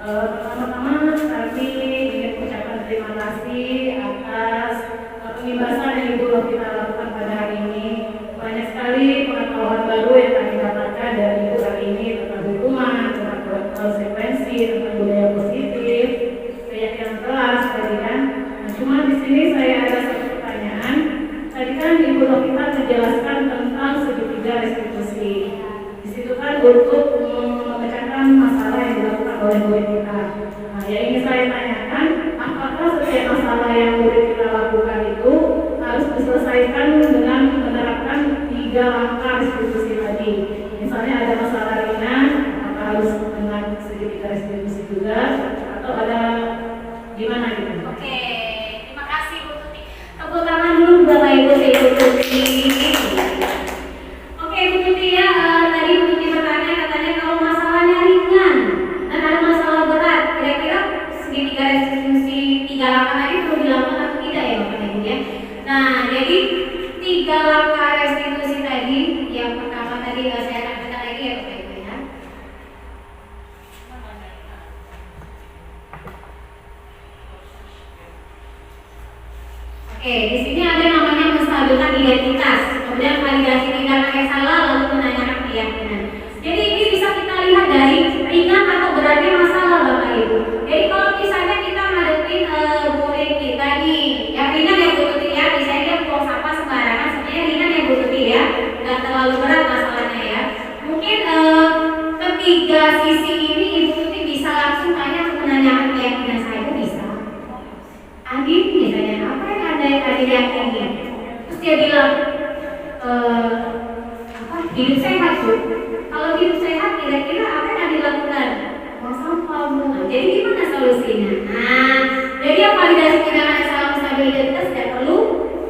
Pertama-tama kami ingin mengucapkan terima kasih atas pembahasan yang Ibu kita lakukan pada hari ini. Banyak sekali pengetahuan baru yang kami dapatkan dari Ibu hari ini tentang hukuman, tentang konsekuensi, tentang budaya positif, keyakinan kelas tadi kan. Nah, cuma di sini saya ada satu pertanyaan. Tadi kan Ibu kita menjelaskan tentang segitiga restitusi. Di situ kan untuk memecahkan masalah yang dilakukan oleh murid kita. Nah, yang ingin saya tanyakan, apakah setiap masalah yang murid kita lakukan itu harus diselesaikan dengan menerapkan 3 langkah restitusi tadi? Misalnya ada masalah ringan, apakah harus dengan segitiga restitusi juga, atau ada gimana gitu? Oke, terima kasih Bu Tuti. Tepuk tangan dulu Bapak Ibu Ibu Tuti. Oke Ibu Tuti ya, tadi Ibu Tuti bertanya katanya kalau masalahnya ringan dan ada masalah berat, kira-kira segitiga restitusi 3 langkah tadi perlu dilakukan atau tidak ya Bapak Ibu ya? Nah jadi 3 langkah restitusi tadi, yang pertama tadi saya akan katakan lagi ya Bapak Ibu ya. Oke, di sini ada namanya menstabilkan identitas, kemudian validasi tindakan yang salah, lalu menanyakan keyakinan. Jadi ini bisa kita lihat dari ringan atau beratnya masalah Bapak Ibu. Jadi kalau misalnya kita ngadepin murid kita nih, yang ringan ya Bu Tuti ya, misalnya dia buang sampah sembarangan, sebenarnya ringan ya Bu Tuti ya, nggak terlalu berat masalahnya ya. Mungkin ketiga sisi ini Ibu Tuti bisa langsung tanya untuk menanyakan keyakinan saya, itu bisa. Andi misalnya apa yang ada yang tadi yakini, terus dia bilang hidup sehat Bu. Kalau hidup sehat kira-kira apa yang Andi lakukan? Buang sampah Bu. Nah, jadi gimana solusinya? Nah, jadi yang validasi tindakan salah stabilitas tidak perlu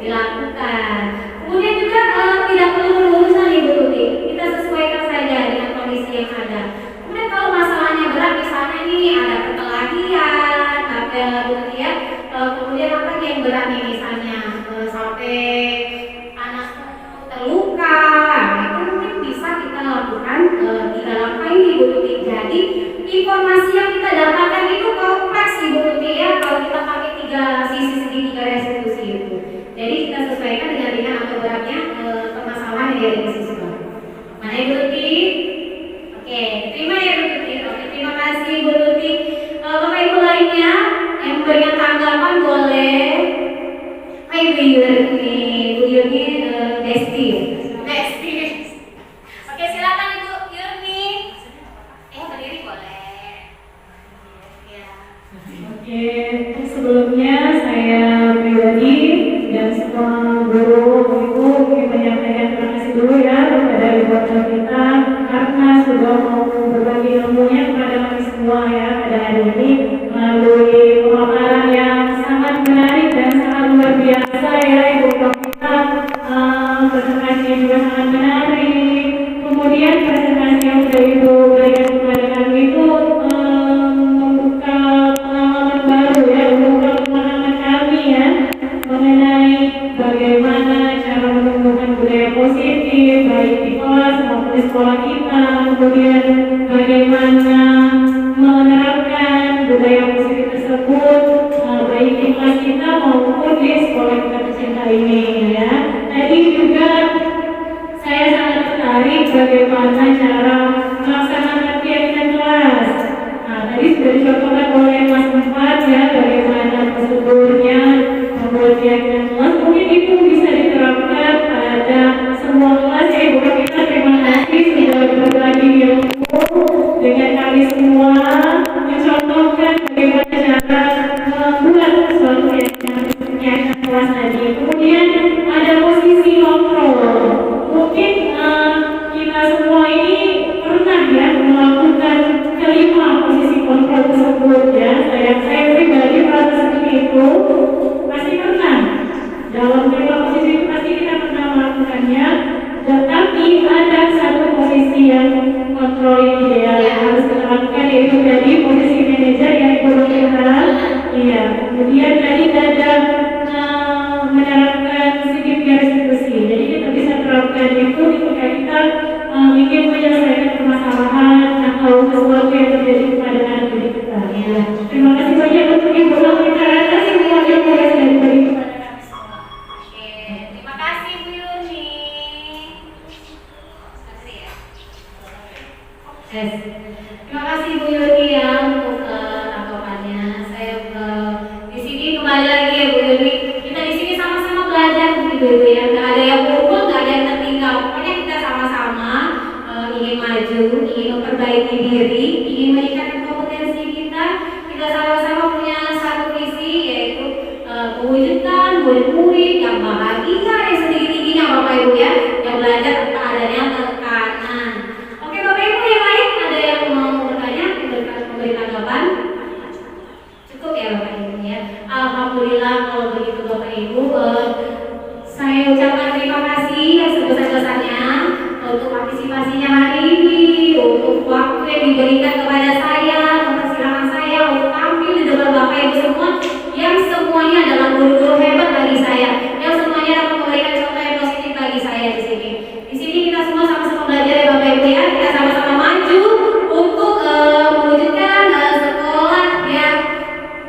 dilakukan. Kemudian juga tidak perlu berurusan Ibu Tuti. Kita sesuaikan saja dengan kondisi yang ada. Kemudian kalau masalahnya berat, misalnya nih ada perkelahian, ada Bu Tuti ya. Kemudian apa yang berat nih misalnya sampai anakku terluka, itu mungkin bisa kita lakukan 3 langkah ini Bu Tuti. Jadi informasi yang kita dapatkan itu kompleks Ibu Tuti ya, kalau kita pakai 3 sisi segitiga restitusi itu. Jadi kita sesuaikan dengan ringan atau beratnya permasalahan yang ada di sisi bawah. Mana Ibu Tuti? Oke, terima ya Bu Tuti. Oke, terima kasih Bu Tuti. Bapak Ibu lainnya yang memberikan tanggapan boleh. Hai Bu Yurni, Bu Yurni Desti. Besti. Oke, silakan Ibu Yurni. Berdiri boleh. Ya. Oke, sebelumnya saya pribadi dan semua guru ibu ingin menyampaikan terima kasih dulu ya kepada ibu kita karena sudah mau berbagi ilmunya kepada kami semua ya pada hari ini melalui pemaparan yang sangat menarik dan sangat luar biasa ya ibu kita. Presentasinya juga sangat menarik. Kemudian presentasi yang sudah ibu berikan kepada kami itu membuka pengalaman baru ya, membuka pemahaman kami ya mengenai bagaimana cara menumbuhkan budaya positif baik di kelas maupun di sekolah kita, kemudian bagaimana menerapkan budaya positif tersebut baik di kelas kita maupun di sekolah kita tercinta ini ya. Tadi juga saya sangat tertarik bagaimana cara melaksanakan keyakinan kelas. Nah, tadi sudah dicontohkan oleh Mas 4 ya bagaimana prosedurnya membuat keyakinan kelas. Mungkin itu bisa diterapkan pada semua kelas ya Ibu kita. Terima kasih sudah berbagi ilmu dengan kami semua, mencontohkan bagaimana cara membuat suatu keyakinan kelas tadi. Kemudian ada posisi kontrol. Mungkin itu tadi posisi manajer yang berkenal. Iya, kemudian tadi ada menerapkan CPR diskusi. Jadi kita bisa terapkan itu ketika kita ingin menyelesaikan permasalahan atau sesuatu yang terjadi kepada anak didik kita. Ya. Terima kasih banyak untuk Ibu Laura semuanya boleh saya beri kepada kami semua. Oke, terima kasih Bu Yuni. Kasih ya. Yes. Terima kasih Bu Yuni ya untuk tanggapannya. Saya di sini kembali lagi ya Bu Yuni. Kita di sini sama-sama belajar begitu ya. Nggak ada yang unggul, nggak ada yang tertinggal. Pokoknya kita sama-sama ingin maju, ingin memperbaiki diri, ingin meningkatkan kompetensi kita. Kita sama-sama punya satu visi yaitu mewujudkan murid-murid yang bahagia, yang setinggi-tingginya Bapak Ibu ya, yang belajar tanpa adanya tekanan. Oke Bapak Ibu yang lain ada yang mau bertanya, memberi tanggapan? Cukup ya Bapak Ibu ya. Alhamdulillah kalau begitu Bapak Ibu, saya ucapkan terima kasih yang sebesar-besarnya untuk partisipasinya hari ini, untuk waktu yang diberikan kepada saya, mempersilahkan saya untuk tampil di depan Bapak Ibu semua, yang semuanya adalah guru-guru hebat bagi saya, yang semuanya dapat memberikan contoh yang positif bagi saya di sini. Di sini kita semua sama-sama belajar ya Bapak Ibu ya, kita sama-sama maju untuk mewujudkan sekolah yang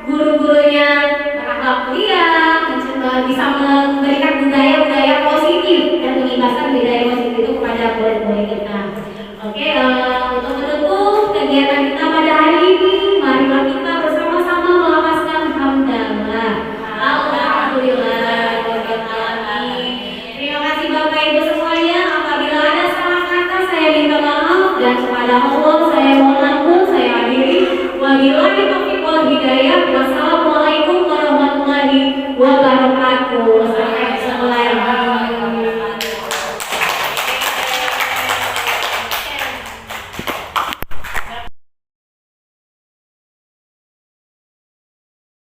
guru-gurunya berakhlak mulia, bisa memberikan budaya-budaya positif dan mengibaskan budaya positif itu kepada murid-murid kita. Oke, untuk menutup kegiatan kita pada hari ini, marilah kita bersama-sama melafazkan hamdalah. Alhamdulillah. Terima kasih Bapak Ibu semuanya. Apabila ada salah kata saya minta maaf, dan kepada Allah saya mohon ampun. Saya akhiri. Wabillahi taufiq.